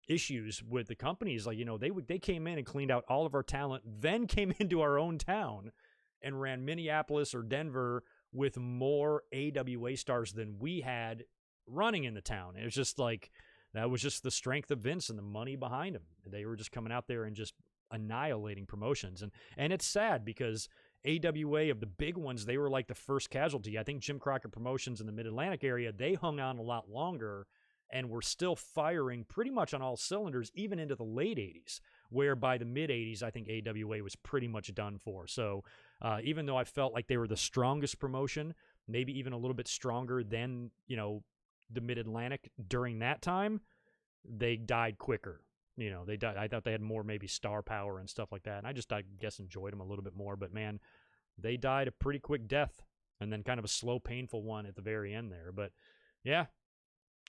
issues with the companies. Like, they came in and cleaned out all of our talent, then came into our own town and ran Minneapolis or Denver with more AWA stars than we had running in the town. It was just like, that was just the strength of Vince and the money behind him. They were just coming out there and just annihilating promotions. And it's sad because AWA, of the big ones, they were like the first casualty. I think Jim Crockett Promotions in the Mid-Atlantic area, they hung on a lot longer and were still firing pretty much on all cylinders, even into the late 80s, where by the mid-80s, I think AWA was pretty much done for. So even though I felt like they were the strongest promotion, maybe even a little bit stronger than, the Mid-Atlantic during that time, they died quicker. They died. I thought they had more maybe star power and stuff like that. And I guess, enjoyed them a little bit more. But, man, they died a pretty quick death, and then kind of a slow, painful one at the very end there. But, yeah,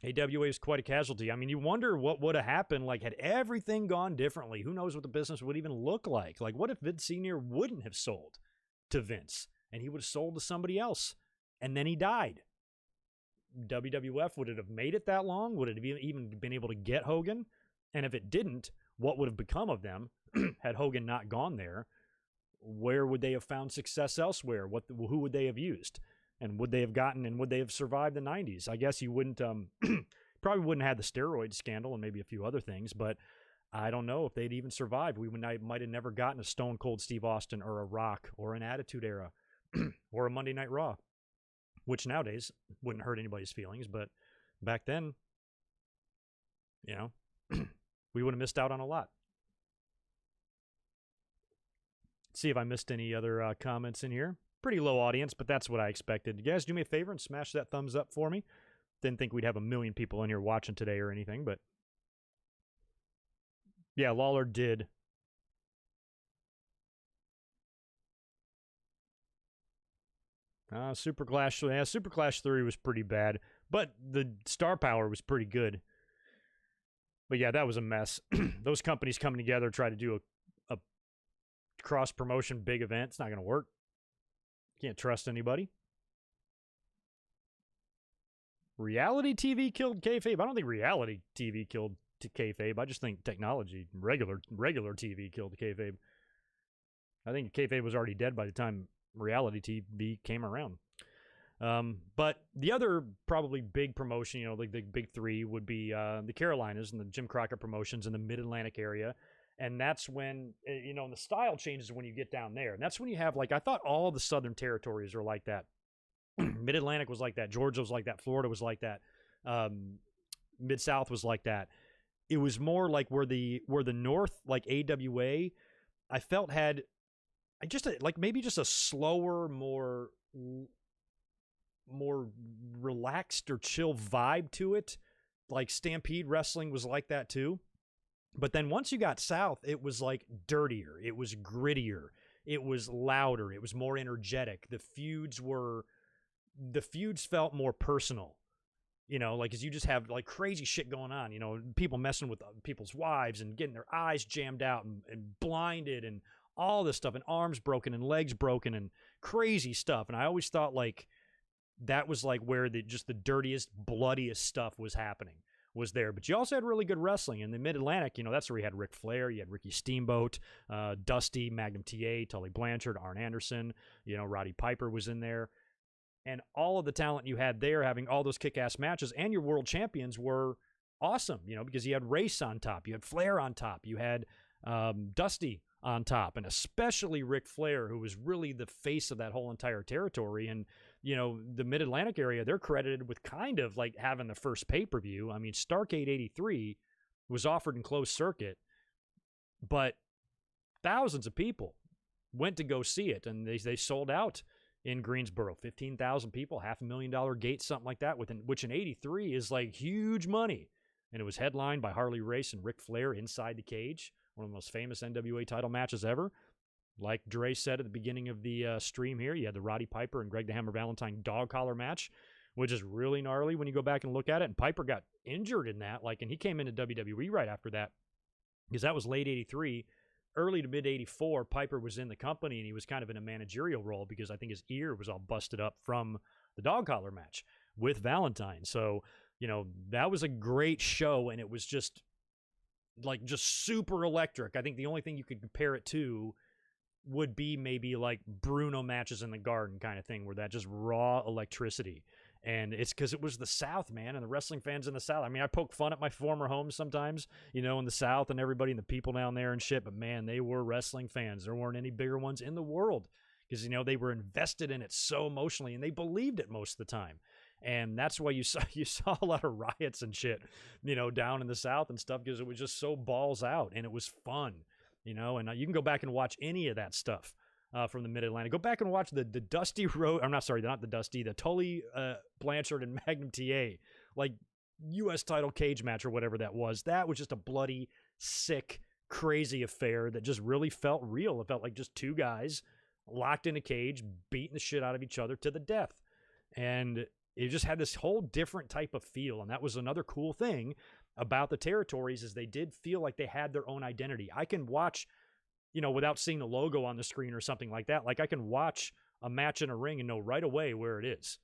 AWA is quite a casualty. I mean, you wonder what would have happened, like, had everything gone differently. Who knows what the business would even look like? Like, what if Vince Sr. wouldn't have sold to Vince, and he would have sold to somebody else, and then he died? WWF, would it have made it that long? Would it have even been able to get Hogan? And if it didn't, what would have become of them had Hogan not gone there? Where would they have found success elsewhere? Who would they have used? And would they have gotten, and would they have survived the 90s? I guess you wouldn't, probably wouldn't have had the steroid scandal and maybe a few other things, but I don't know if they'd even survived. We might have never gotten a Stone Cold Steve Austin or a Rock or an Attitude Era or a Monday Night Raw, which nowadays wouldn't hurt anybody's feelings, but back then, we would have missed out on a lot. Let's see if I missed any other comments in here. Pretty low audience, but that's what I expected. You guys do me a favor and smash that thumbs up for me. Didn't think we'd have 1 million people in here watching today or anything, but Yeah, Lawler did. Super Clash, yeah, Super Clash 3 was pretty bad, but the star power was pretty good. But yeah, that was a mess. Those companies coming together try to do a cross promotion big event. It's not going to work. Can't trust anybody. Reality TV killed kayfabe. I don't think reality TV killed kayfabe. I just think technology, regular TV killed kayfabe. I think kayfabe was already dead by the time reality TV came around. But the other probably big promotion, like the big three, would be the Carolinas and the Jim Crockett promotions in the Mid-Atlantic area. And that's when, the style changes when you get down there. And that's when you have, I thought all the southern territories are like that. Mid-Atlantic was like that. Georgia was like that. Florida was like that. Mid-South was like that. It was more like where the North, like AWA, I felt had maybe just a slower, more relaxed or chill vibe to it. Like Stampede wrestling was like that too. But then once you got south, it was like dirtier. It was grittier. It was louder. It was more energetic. The feuds felt more personal. As you just have crazy shit going on, people messing with people's wives and getting their eyes jammed out and blinded and all this stuff, and arms broken and legs broken and crazy stuff. And I always thought that was where the dirtiest, bloodiest stuff was happening, was there. But you also had really good wrestling in the Mid-Atlantic. That's where you had Ric Flair, you had Ricky Steamboat, Dusty, Magnum TA, Tully Blanchard, Arn Anderson, Roddy Piper was in there. And all of the talent you had there, having all those kick-ass matches, and your world champions were awesome, because you had Race on top, you had Flair on top, you had Dusty on top, and especially Ric Flair, who was really the face of that whole entire territory. And the Mid-Atlantic area, they're credited with kind of having the first pay-per-view. I mean, Starrcade 83 was offered in closed circuit, but thousands of people went to go see it, and they sold out in Greensboro. 15,000 people, $500,000 gate, something like that, which in 83 is huge money. And it was headlined by Harley Race and Ric Flair inside the cage, one of the most famous NWA title matches ever. Like Dre said at the beginning of the stream here, you had the Roddy Piper and Greg the Hammer Valentine dog collar match, which is really gnarly when you go back and look at it. And Piper got injured in that, and he came into WWE right after that, because that was late 83. Early to mid 84, Piper was in the company, and he was kind of in a managerial role because I think his ear was all busted up from the dog collar match with Valentine. So, that was a great show, and it was just super electric. I think the only thing you could compare it to would be maybe Bruno matches in the Garden kind of thing, where that just raw electricity. And it's because it was the South, man, and the wrestling fans in the South. I mean, I poke fun at my former home sometimes, in the South and everybody and the people down there and shit, but man, they were wrestling fans. There weren't any bigger ones in the world because, they were invested in it so emotionally, and they believed it most of the time. And that's why you saw a lot of riots and shit, down in the South and stuff, because it was just so balls out, and it was fun, and you can go back and watch any of that stuff from the Mid-Atlantic. Go back and watch the Dusty Road. I'm not sorry, not the Dusty, the Tully Blanchard and Magnum TA, U.S. title cage match or whatever that was. That was just a bloody, sick, crazy affair that just really felt real. It felt like just two guys locked in a cage, beating the shit out of each other to the death. And it just had this whole different type of feel. And that was another cool thing about the territories, is they did feel like they had their own identity. I can watch, without seeing the logo on the screen or something like that, I can watch a match in a ring and know right away where it is,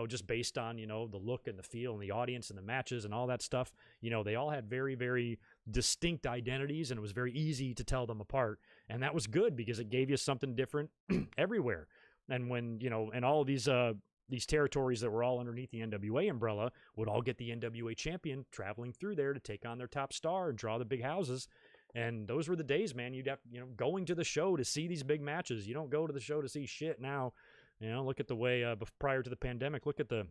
just based on, the look and the feel and the audience and the matches and all that stuff. They all had very, very distinct identities, and it was very easy to tell them apart. And that was good because it gave you something different everywhere. And when, and all of these territories that were all underneath the NWA umbrella would all get the NWA champion traveling through there to take on their top star and draw the big houses. And those were the days, man. You'd have, going to the show to see these big matches. You don't go to the show to see shit now. Look at the way prior to the pandemic, look at the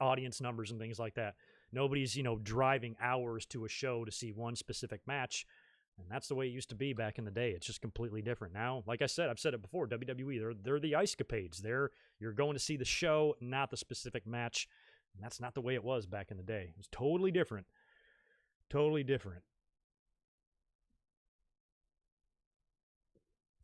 audience numbers and things like that. Nobody's, driving hours to a show to see one specific match. And that's the way it used to be back in the day. It's just completely different. Now, like I said, I've said it before, WWE, they're the ice capades. You're going to see the show, not the specific match. And that's not the way it was back in the day. It was totally different. Totally different.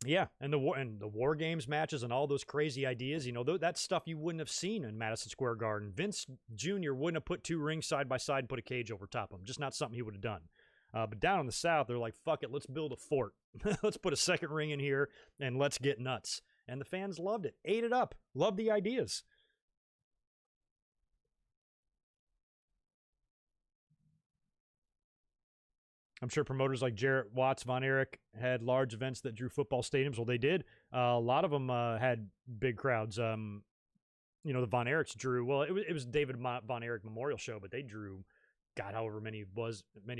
Yeah, and the war games matches and all those crazy ideas, that's stuff you wouldn't have seen in Madison Square Garden. Vince Jr. wouldn't have put two rings side by side and put a cage over top of them. Just not something he would have done. But down in the South, they're like, fuck it, let's build a fort. Let's put a second ring in here and let's get nuts. And the fans loved it, ate it up, loved the ideas. I'm sure promoters like Jarrett Watts, Von Erich had large events that drew football stadiums. Well, they did. A lot of them had big crowds. The Von Erichs drew. Well, it was David Von Erich Memorial Show, but they drew, God, however many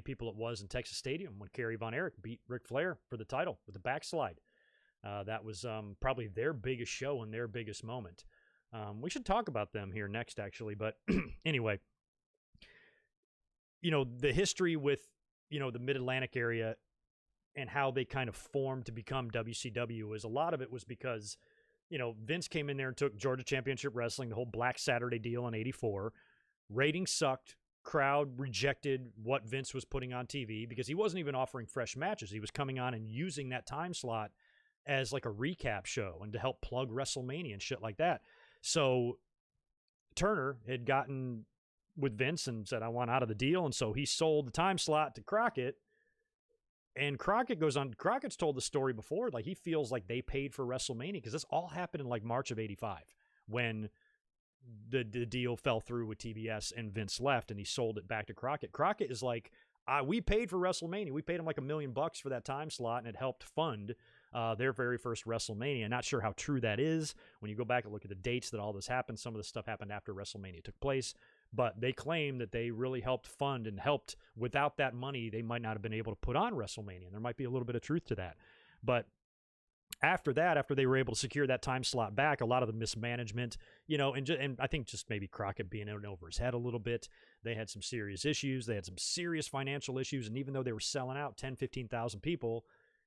people it was in Texas Stadium when Kerry Von Erich beat Ric Flair for the title with the backslide. That was probably their biggest show and their biggest moment. We should talk about them here next, actually. But anyway, the history with the Mid-Atlantic area and how they kind of formed to become WCW is a lot of it was because, Vince came in there and took Georgia Championship Wrestling, the whole Black Saturday deal in '84. Ratings sucked. Crowd rejected what Vince was putting on TV because he wasn't even offering fresh matches. He was coming on and using that time slot as like a recap show and to help plug WrestleMania and shit like that. So Turner had gotten with Vince and said, I want out of the deal. And so he sold the time slot to Crockett. And Crockett's told the story before, like he feels like they paid for WrestleMania because this all happened in like March of '85 when the deal fell through with TBS and Vince left and he sold it back to Crockett. Crockett is like, we paid for WrestleMania. We paid him like $1 million for that time slot and it helped fund their very first WrestleMania. Not sure how true that is. When you go back and look at the dates that all this happened, some of the stuff happened after WrestleMania took place. But they claim that they really helped fund and helped. Without that money, they might not have been able to put on WrestleMania. And there might be a little bit of truth to that. But after that, after they were able to secure that time slot back, a lot of the mismanagement, and I think just maybe Crockett being in over his head a little bit, they had some serious issues. They had some serious financial issues. And even though they were selling out 10, 15,000 people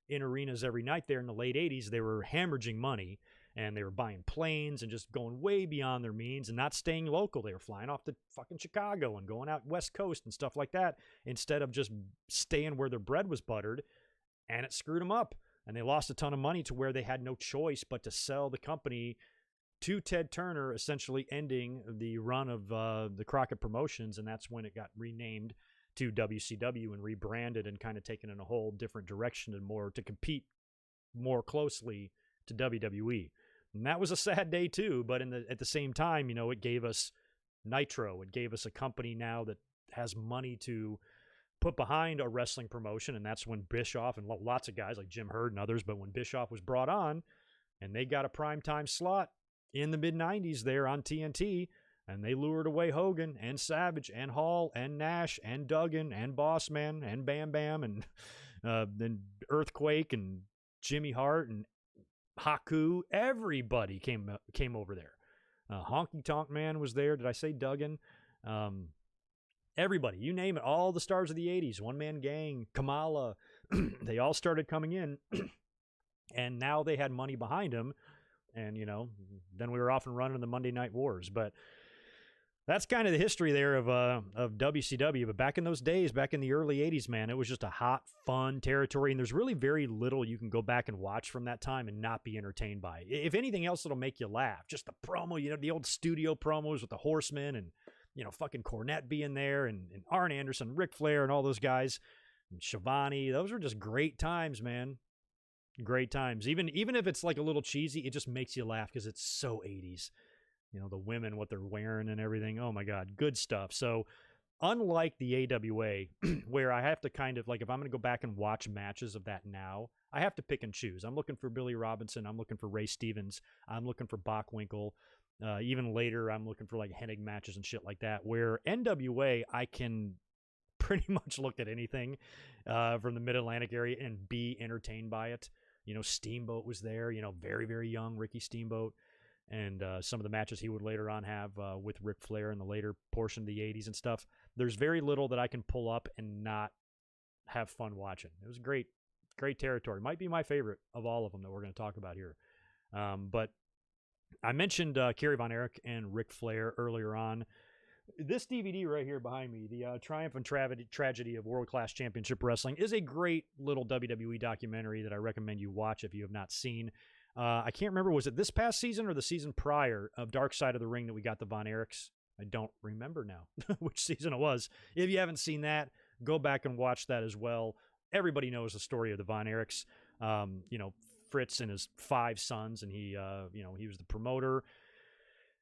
in arenas every night there in the late 80s, they were hemorrhaging money. And they were buying planes and just going way beyond their means and not staying local. They were flying off to fucking Chicago and going out West Coast and stuff like that instead of just staying where their bread was buttered. And it screwed them up. And they lost a ton of money to where they had no choice but to sell the company to Ted Turner, essentially ending the run of the Crockett Promotions. And that's when it got renamed to WCW and rebranded and kind of taken in a whole different direction and more to compete more closely to WWE. And that was a sad day too, but at the same time, it gave us Nitro. It gave us a company now that has money to put behind a wrestling promotion, and that's when Bischoff and lots of guys like Jim Herd and others, but when Bischoff was brought on and they got a primetime slot in the mid-90s there on TNT, and they lured away Hogan and Savage and Hall and Nash and Duggan and Bossman and Bam Bam and then Earthquake and Jimmy Hart and Haku, everybody came over there. Honky Tonk Man was there. Did I say Duggan? Everybody, you name it, all the stars of the 80s, One Man Gang, Kamala, they all started coming in. And now they had money behind them. And, then we were off and running the Monday Night Wars. But that's kind of the history there of WCW. But back in those days, back in the early 80s, man, it was just a hot, fun territory. And there's really very little you can go back and watch from that time and not be entertained by. If anything else, it'll make you laugh. Just the promo, the old studio promos with the Horsemen and, fucking Cornette being there and Arn Anderson, Ric Flair and all those guys. And Shivani, those were just great times, man. Great times. Even if it's like a little cheesy, it just makes you laugh because it's so 80s. The women, what they're wearing and everything. Oh my God, good stuff. So unlike the AWA, where I have to kind of like, if I'm going to go back and watch matches of that now, I have to pick and choose. I'm looking for Billy Robinson. I'm looking for Ray Stevens. I'm looking for Bockwinkel. Even later, I'm looking for like Hennig matches and shit like that, where NWA, I can pretty much look at anything from the Mid-Atlantic area and be entertained by it. Steamboat was there, very, very young Ricky Steamboat. And some of the matches he would later on have with Ric Flair in the later portion of the 80s and stuff. There's very little that I can pull up and not have fun watching. It was great territory. Might be my favorite of all of them that we're going to talk about here. But I mentioned Kerry Von Erich and Ric Flair earlier on. This DVD right here behind me, the Triumph and Tragedy of World Class Championship Wrestling, is a great little WWE documentary that I recommend you watch if you have not seen. I can't remember, was it this past season or the season prior of Dark Side of the Ring that we got the Von Erichs? I don't remember now which season it was. If you haven't seen that, go back and watch that as well. Everybody knows the story of the Von Erichs. Fritz and his 5 sons, and he was the promoter.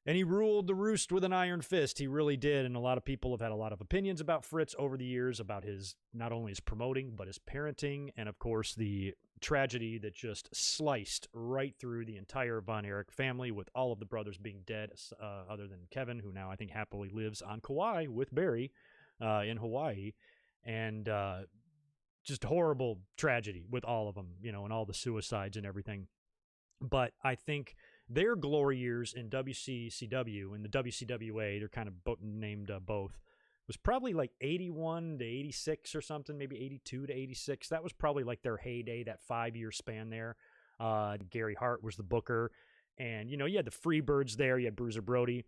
And he ruled the roost with an iron fist. He really did. And a lot of people have had a lot of opinions about Fritz over the years, about his, not only his promoting, but his parenting. And of course, the tragedy that just sliced right through the entire Von Erich family, with all of the brothers being dead, other than Kevin, who now I think happily lives on Kauai with Barry in Hawaii. And just horrible tragedy with all of them, and all the suicides and everything. But I think their glory years in WCCW and the WCWA, they're kind of named both, was probably like 81 to 86 or something, maybe 82 to 86. That was probably like their heyday, that 5-year span there. Gary Hart was the booker. And, you had the Freebirds there. You had Bruiser Brody,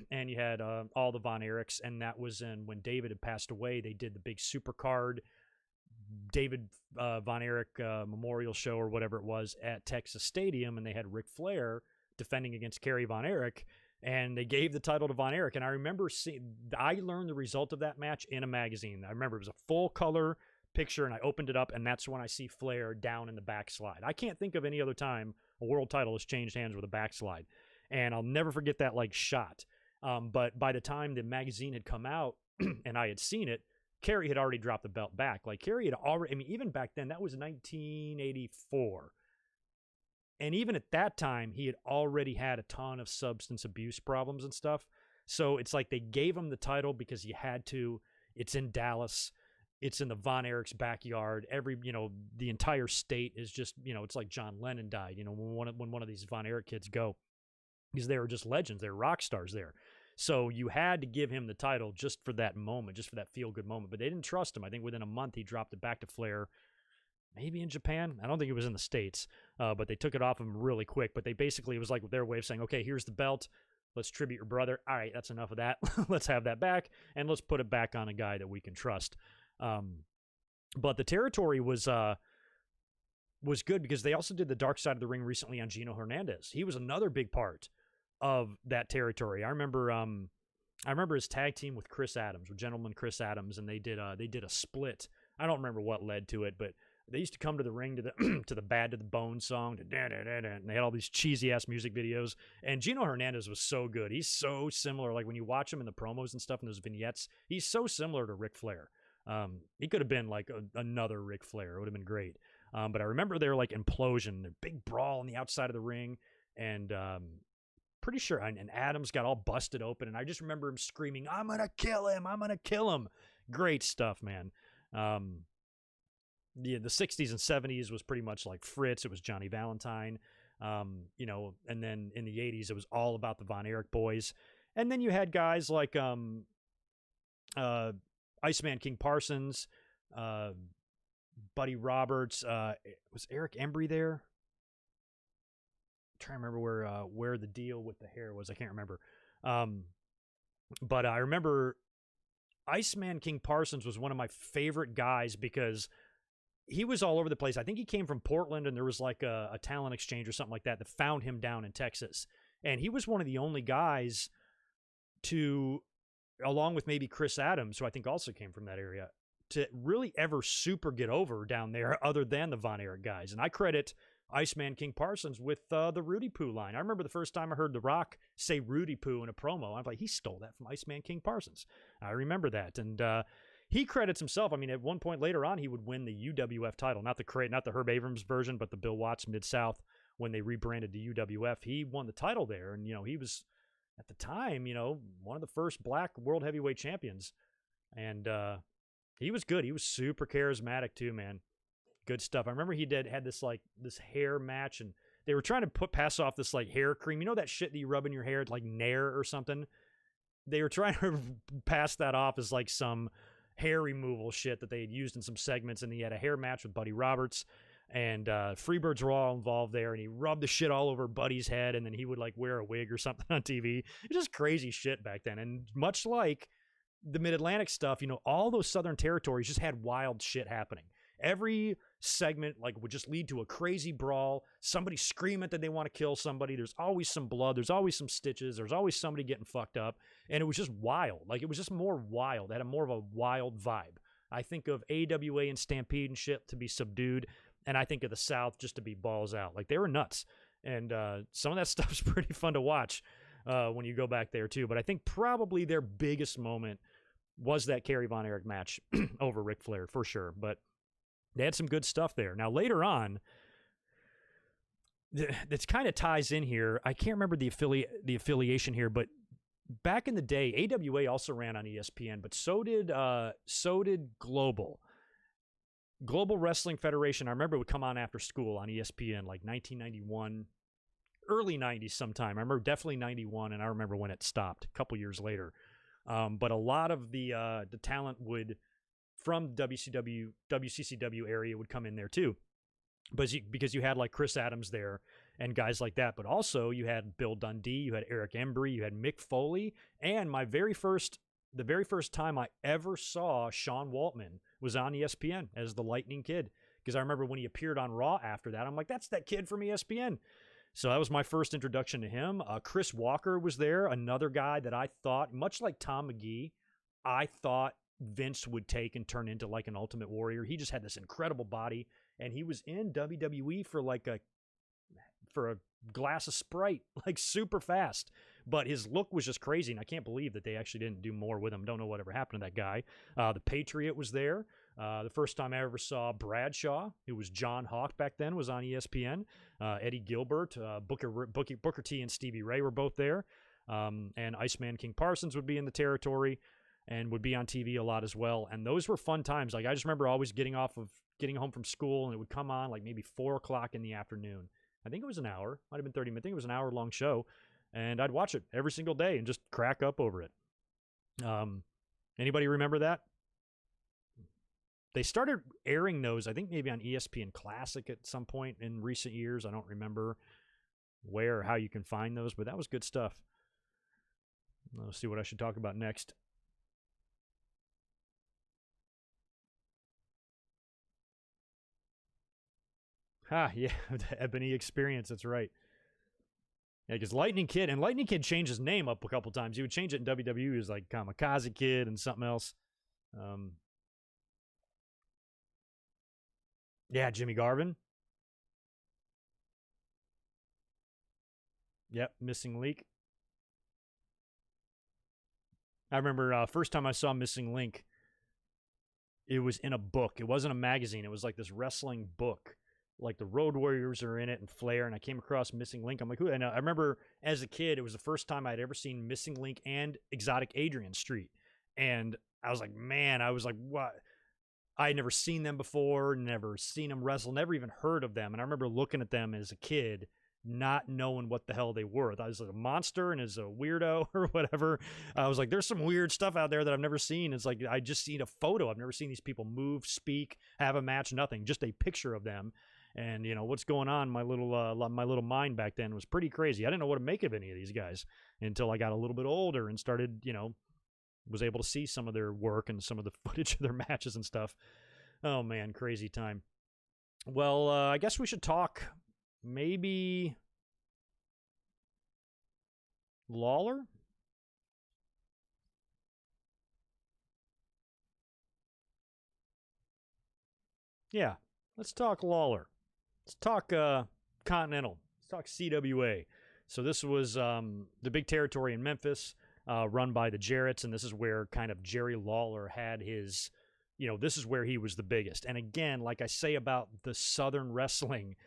and you had all the Von Erichs. And that was when David had passed away, they did the big Supercard David Von Erich memorial show or whatever it was at Texas Stadium, and they had Ric Flair defending against Kerry Von Erich, and they gave the title to Von Erich. And I remember I learned the result of that match in a magazine. I remember it was a full color picture, and I opened it up, and that's when I see Flair down in the backslide. I can't think of any other time a world title has changed hands with a backslide, and I'll never forget that shot. But by the time the magazine had come out and I had seen it, Kerry had already dropped the belt back. Kerry had already, even back then, that was 1984. And even at that time, he had already had a ton of substance abuse problems and stuff. So it's like they gave him the title because he had to. It's in Dallas. It's in the Von Erich's backyard. The entire state is just, it's like John Lennon died, when one of these Von Erich kids go. Because they were just legends. They were rock stars there. So you had to give him the title just for that moment, just for that feel-good moment. But they didn't trust him. I think within a month he dropped it back to Flair, maybe in Japan. I don't think it was in the States, but they took it off him really quick. But it was like their way of saying, okay, here's the belt. Let's tribute your brother. All right, that's enough of that. Let's have that back, and let's put it back on a guy that we can trust. But the territory was good because they also did the Dark Side of the Ring recently on Gino Hernandez. He was another big part of that territory. I remember his tag team with Chris Adams, with Gentleman Chris Adams, and they did a split. I don't remember what led to it, but they used to come to the ring to the to the Bad to the Bone song, and they had all these cheesy ass music videos. And Gino Hernandez was so good. He's so similar. Like when you watch him in the promos and stuff, and those vignettes, he's so similar to Ric Flair. He could have been like another Ric Flair. It would have been great. But I remember their implosion, their big brawl on the outside of the ring, and pretty sure, and Adams got all busted open, and I just remember him screaming, "I'm gonna kill him! I'm gonna kill him!" Great stuff, man. The 60s and 70s was pretty much like Fritz. It was Johnny Valentine, and then in the 80s it was all about the Von Erich boys, and then you had guys like Iceman King Parsons, Buddy Roberts. Was Eric Embry there? Trying to remember where the deal with the hair was. I can't remember. But I remember Iceman King Parsons was one of my favorite guys because he was all over the place. I think he came from Portland, and there was like a talent exchange or something like that found him down in Texas. And he was one of the only guys to, along with maybe Chris Adams, who I think also came from that area, to really ever super get over down there other than the Von Erich guys. And I credit Iceman King Parsons with the Rudy Poo line. I remember the first time I heard The Rock say Rudy Poo in a promo. I was like, he stole that from Iceman King Parsons. I remember that. And he credits himself. I mean, at one point later on, he would win the UWF title, not the Herb Abrams version, but the Bill Watts Mid-South when they rebranded to UWF. He won the title there. And, he was, at the time, one of the first black world heavyweight champions. And he was good. He was super charismatic too, man. Good stuff. I remember he had this hair match, and they were trying to pass off this hair cream. You know that shit that you rub in your hair, like Nair or something? They were trying to pass that off as some hair removal shit that they had used in some segments, and he had a hair match with Buddy Roberts. And Freebirds were all involved there, and he rubbed the shit all over Buddy's head, and then he would like wear a wig or something on TV. It was just crazy shit back then. And much like the Mid-Atlantic stuff, you know, all those Southern territories just had wild shit happening. Every segment like would just lead to a crazy brawl, somebody screaming that they want to kill somebody. There's always some blood, there's always some stitches, there's always somebody getting fucked up, and it was just wild. Like, it was just more wild. It had more of a wild vibe. I think of AWA and Stampede and shit to be subdued, and I think of the South just to be balls out. Like, they were nuts. And some of that stuff's pretty fun to watch when you go back there, too. But I think probably their biggest moment was that Kerry Von Erich match over Ric Flair, for sure. But they had some good stuff there. Now, later on, this kind of ties in here. I can't remember the affiliation here, but back in the day, AWA also ran on ESPN, but so did Global Wrestling Federation. I remember it would come on after school on ESPN, like 1991, early 90s sometime. I remember definitely 91, and I remember when it stopped a couple years later. But a lot of the talent from WCCW area would come in there too, because you had like Chris Adams there and guys like that. But also you had Bill Dundee, you had Eric Embry, you had Mick Foley, and the very first time I ever saw Sean Waltman was on ESPN as the Lightning Kid, because I remember when he appeared on Raw after that, I'm like, that's that kid from ESPN. So that was my first introduction to him. Chris Walker was there, another guy that I thought, much like Tom McGee, I thought Vince would take and turn into like an Ultimate Warrior. He just had this incredible body, and he was in WWE for a glass of Sprite, like super fast. But his look was just crazy, and I can't believe that they actually didn't do more with him. Don't know whatever happened to that guy. The Patriot was there. The first time I ever saw Bradshaw, who was John Hawk back then, was on ESPN. Eddie Gilbert, Booker T and Stevie Ray were both there. And Iceman King Parsons would be in the territory and would be on TV a lot as well. And those were fun times. Like, I just remember always getting home from school, and it would come on like maybe 4 o'clock in the afternoon. I think it was an hour, might have been 30 minutes. I think it was an hour-long show, and I'd watch it every single day and just crack up over it. Anybody remember that? They started airing those, I think maybe on ESPN Classic at some point in recent years. I don't remember where or how you can find those, but that was good stuff. Let's see what I should talk about next. Yeah, the Ebony Experience, that's right. Yeah, because Lightning Kid changed his name up a couple times. He would change it in WWE as like Kamikaze Kid and something else. Yeah, Jimmy Garvin. Yep, Missing Link. I remember first time I saw Missing Link, it was in a book. It wasn't a magazine. It was like this wrestling book. Like the Road Warriors are in it and Flair, and I came across Missing Link. I'm like, who? And I remember as a kid, it was the first time I'd ever seen Missing Link and Exotic Adrian Street. And I was like, what? I had never seen them before, never seen them wrestle, never even heard of them. And I remember looking at them as a kid, not knowing what the hell they were. I thought it was like a monster and is a weirdo or whatever. I was like, there's some weird stuff out there that I've never seen. It's like, I just seen a photo. I've never seen these people move, speak, have a match, nothing, just a picture of them. And, you know, what's going on, my little mind back then was pretty crazy. I didn't know what to make of any of these guys until I got a little bit older and started, you know, was able to see some of their work and some of the footage of their matches and stuff. Oh, man, crazy time. Well, I guess we should talk maybe Lawler? Yeah, let's talk Lawler. Let's talk Continental. Let's talk CWA. So this was the big territory in Memphis, run by the Jarretts, and this is where kind of Jerry Lawler had his, you know, this is where he was the biggest. And again, like I say about the Southern wrestling,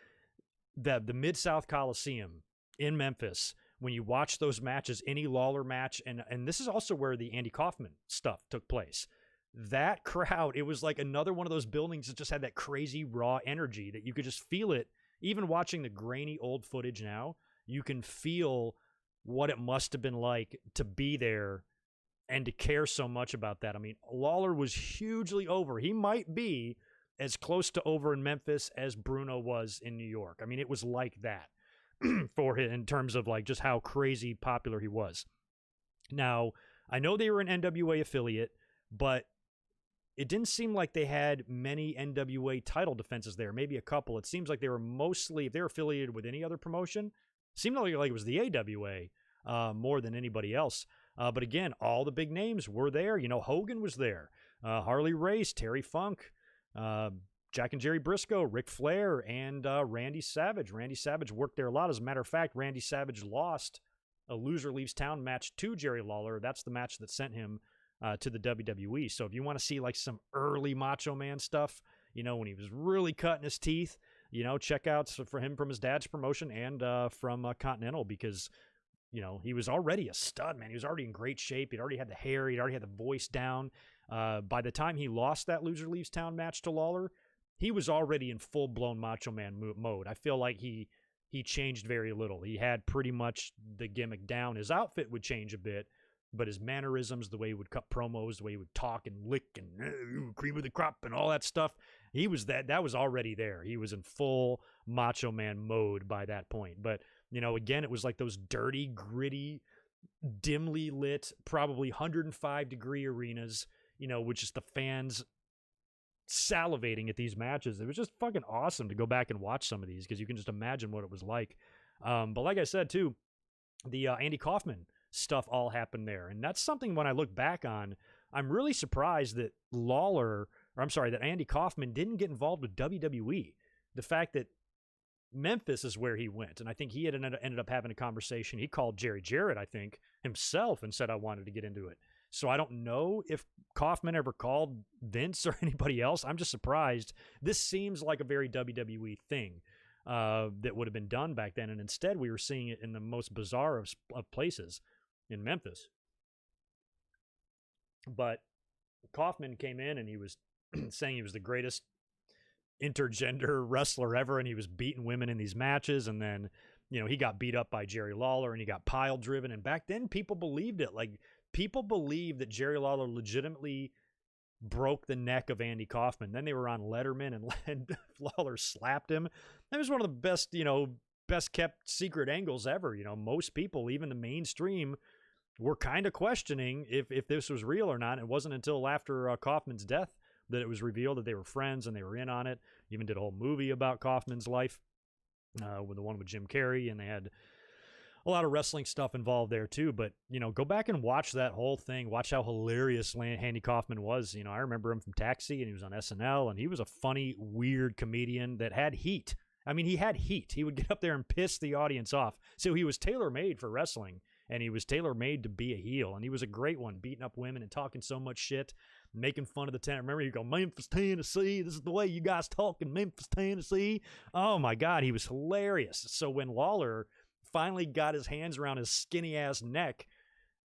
the Mid-South Coliseum in Memphis, when you watch those matches, any Lawler match, and this is also where the Andy Kaufman stuff took place. That crowd, it was like another one of those buildings that just had that crazy raw energy that you could just feel it. Even watching the grainy old footage now, you can feel what it must have been like to be there and to care so much about that. I mean, Lawler was hugely over. He might be as close to over in Memphis as Bruno was in New York. I mean, it was like that for him in terms of like just how crazy popular he was. Now, I know they were an NWA affiliate, but it didn't seem like they had many NWA title defenses there, maybe a couple. It seems like they were mostly, if they're affiliated with any other promotion, it seemed like it was the AWA more than anybody else. But again, all the big names were there. You know, Hogan was there, Harley Race, Terry Funk, Jack and Jerry Briscoe, Ric Flair, and Randy Savage. Randy Savage worked there a lot. As a matter of fact, Randy Savage lost a loser leaves town match to Jerry Lawler. That's the match that sent him to the WWE. So if you want to see like some early Macho Man stuff, you know, when he was really cutting his teeth, you know, check out for him from his dad's promotion and from Continental, because, you know, he was already a stud, man. He was already in great shape. He'd already had the hair. He'd already had the voice down. By the time he lost that loser leaves town match to Lawler, he was already in full-blown Macho Man mode. I feel like he changed very little. He had pretty much the gimmick down. His outfit would change a bit, but his mannerisms, the way he would cut promos, the way he would talk and lick and cream of the crop and all that stuff, he was that was already there. He was in full Macho Man mode by that point. But, you know, again, it was like those dirty, gritty, dimly lit, probably 105-degree arenas, you know, with just the fans salivating at these matches. It was just fucking awesome to go back and watch some of these, because you can just imagine what it was like. But like I said, too, the Andy Kaufman stuff all happened there. And that's something when I look back on, I'm really surprised that that Andy Kaufman didn't get involved with WWE. The fact that Memphis is where he went, and I think he had ended up having a conversation. He called Jerry Jarrett, I think, himself and said, I wanted to get into it. So I don't know if Kaufman ever called Vince or anybody else. I'm just surprised. This seems like a very WWE thing that would have been done back then, and instead we were seeing it in the most bizarre of places in Memphis. But Kaufman came in and he was saying he was the greatest intergender wrestler ever, and he was beating women in these matches, and then, you know, he got beat up by Jerry Lawler and he got pile driven, and back then people believed it. Like, people believed that Jerry Lawler legitimately broke the neck of Andy Kaufman. Then they were on Letterman and Lawler slapped him. That was one of the best, you know, best kept secret angles ever. You know, most people, even the mainstream, were kind of questioning if this was real or not. It wasn't until after Kaufman's death that it was revealed that they were friends and they were in on it. Even did a whole movie about Kaufman's life, with the one with Jim Carrey, and they had a lot of wrestling stuff involved there too. But, you know, go back and watch that whole thing. Watch how hilarious Andy Kaufman was. You know, I remember him from Taxi, and he was on SNL, and he was a funny, weird comedian that had heat. I mean, he had heat. He would get up there and piss the audience off. So he was tailor-made for wrestling, and he was tailor-made to be a heel, and he was a great one, beating up women and talking so much shit, making fun of the town. Remember, you go, Memphis, Tennessee, this is the way you guys talk in Memphis, Tennessee. Oh, my God, he was hilarious. So when Lawler finally got his hands around his skinny-ass neck,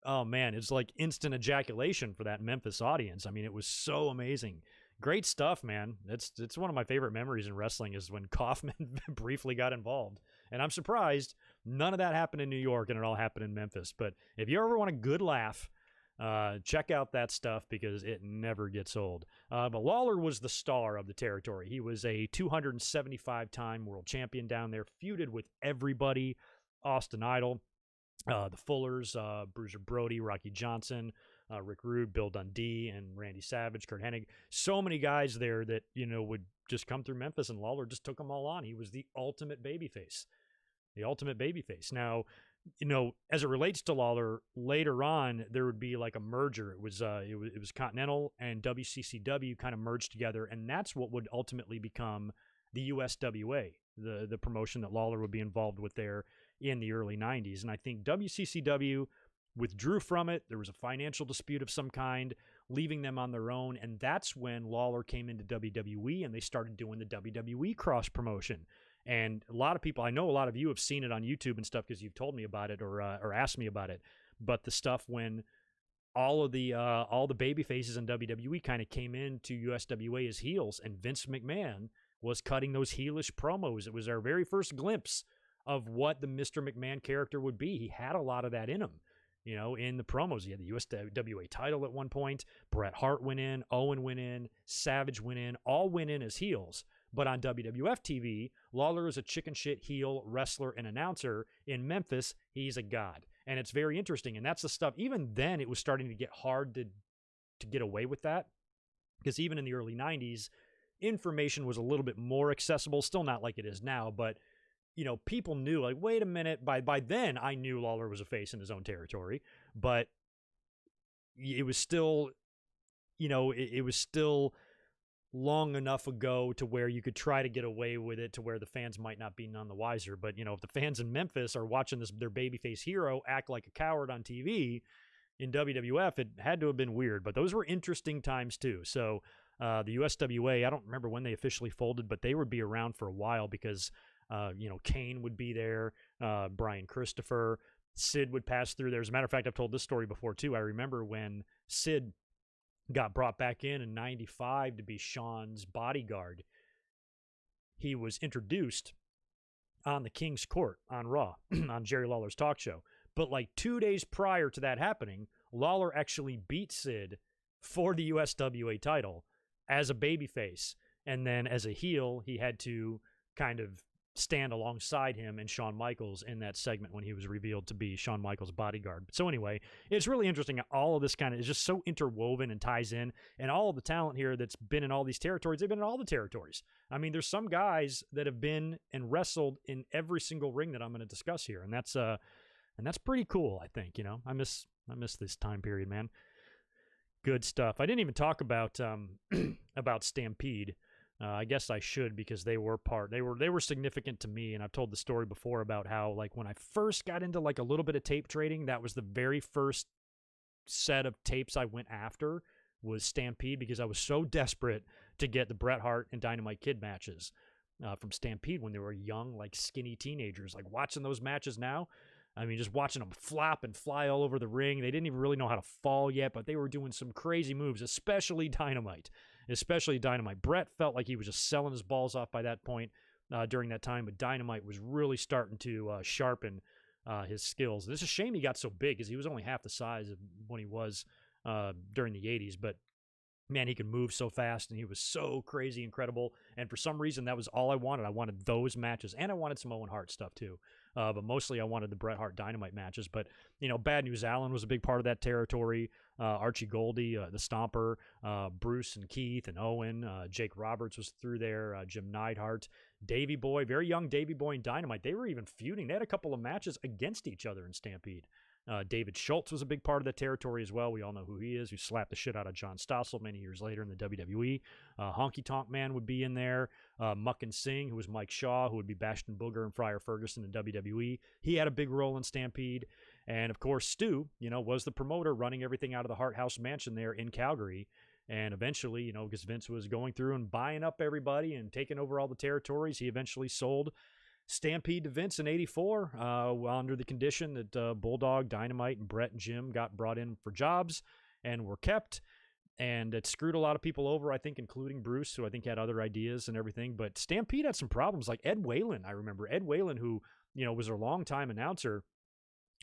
oh, man, it's like instant ejaculation for that Memphis audience. I mean, it was so amazing. Great stuff, man. It's one of my favorite memories in wrestling is when Kaufman briefly got involved. And I'm surprised none of that happened in New York and it all happened in Memphis. But if you ever want a good laugh, check out that stuff because it never gets old. But Lawler was the star of the territory. He was a 275-time world champion down there, feuded with everybody. Austin Idol, the Fullers, Bruiser Brody, Rocky Johnson, Rick Rude, Bill Dundee, and Randy Savage, Kurt Hennig. So many guys there that, you know, would just come through Memphis, and Lawler just took them all on. He was the ultimate babyface. The ultimate babyface. Now, you know, as it relates to Lawler, later on, there would be like a merger. It was Continental and WCCW kind of merged together, and that's what would ultimately become the USWA, the promotion that Lawler would be involved with there in the early 90s. And I think WCCW withdrew from it. There was a financial dispute of some kind, leaving them on their own. And that's when Lawler came into WWE and they started doing the WWE cross promotion. And a lot of people, I know a lot of you have seen it on YouTube and stuff because you've told me about it or asked me about it. But the stuff when all the baby faces in WWE kind of came into USWA as heels, and Vince McMahon was cutting those heelish promos. It was our very first glimpse of what the Mr. McMahon character would be. He had a lot of that in him. in the promos. He had the USWA title at one point. Bret Hart went in, Owen went in, Savage went in, all went in as heels. But on WWF TV, Lawler is a chicken shit heel wrestler and announcer. In Memphis, he's a god. And it's very interesting. And that's the stuff, even then it was starting to get hard to get away with that. Because even in the early 90s, information was a little bit more accessible. Still not like it is now, but people knew, like, wait a minute. By then, I knew Lawler was a face in his own territory, but it was still, it was still long enough ago to where you could try to get away with it, to where the fans might not be none the wiser. But if the fans in Memphis are watching their babyface hero act like a coward on TV in WWF, it had to have been weird. But those were interesting times too. So the USWA, I don't remember when they officially folded, but they would be around for a while because Kane would be there, Brian Christopher, Sid would pass through there. As a matter of fact, I've told this story before too. I remember when Sid got brought back in 95 to be Shawn's bodyguard. He was introduced on the King's Court on Raw, on Jerry Lawler's talk show. But like 2 days prior to that happening, Lawler actually beat Sid for the USWA title as a babyface. And then as a heel, he had to kind of stand alongside him and Shawn Michaels in that segment when he was revealed to be Shawn Michaels' bodyguard. So anyway, it's really interesting. All of this kind of is just so interwoven and ties in. And all of the talent here that's been in all these territories, they've been in all the territories. I mean, there's some guys that have been and wrestled in every single ring that I'm going to discuss here. And that's pretty cool, I think. I miss this time period, man. Good stuff. I didn't even talk about about Stampede. I guess I should, because they were significant to me, and I've told the story before about how, like, when I first got into like a little bit of tape trading, that was the very first set of tapes I went after was Stampede, because I was so desperate to get the Bret Hart and Dynamite Kid matches from Stampede when they were young, like skinny teenagers. Like watching those matches now, I mean, just watching them flop and fly all over the ring. They didn't even really know how to fall yet, but they were doing some crazy moves, especially Dynamite. Bret felt like he was just selling his balls off by that point during that time, but Dynamite was really starting to sharpen his skills. And it's a shame he got so big, because he was only half the size of when he was during the 80s, but man, he could move so fast, and he was so crazy incredible. And for some reason, that was all I wanted. I wanted those matches, and I wanted some Owen Hart stuff too. But mostly I wanted the Bret Hart Dynamite matches. But, Bad News Allen was a big part of that territory. Archie Goldie, the Stomper, Bruce and Keith and Owen. Jake Roberts was through there. Jim Neidhart. Davey Boy, very young Davey Boy and Dynamite. They were even feuding. They had a couple of matches against each other in Stampede. David Schultz was a big part of that territory as well. We all know who he is, who slapped the shit out of John Stossel many years later in the WWE. Honky Tonk Man would be in there. Muck and Singh, who was Mike Shaw, who would be Bastion Booger and Friar Ferguson in WWE. He had a big role in Stampede. And, of course, Stu, was the promoter running everything out of the Hart House Mansion there in Calgary. And eventually, because Vince was going through and buying up everybody and taking over all the territories, he eventually sold Stampede to Vince in 84 under the condition that Bulldog, Dynamite, and Bret and Jim got brought in for jobs and were kept. And it screwed a lot of people over, I think, including Bruce, who I think had other ideas and everything. But Stampede had some problems, like Ed Whalen. I remember Ed Whalen, who was a longtime announcer,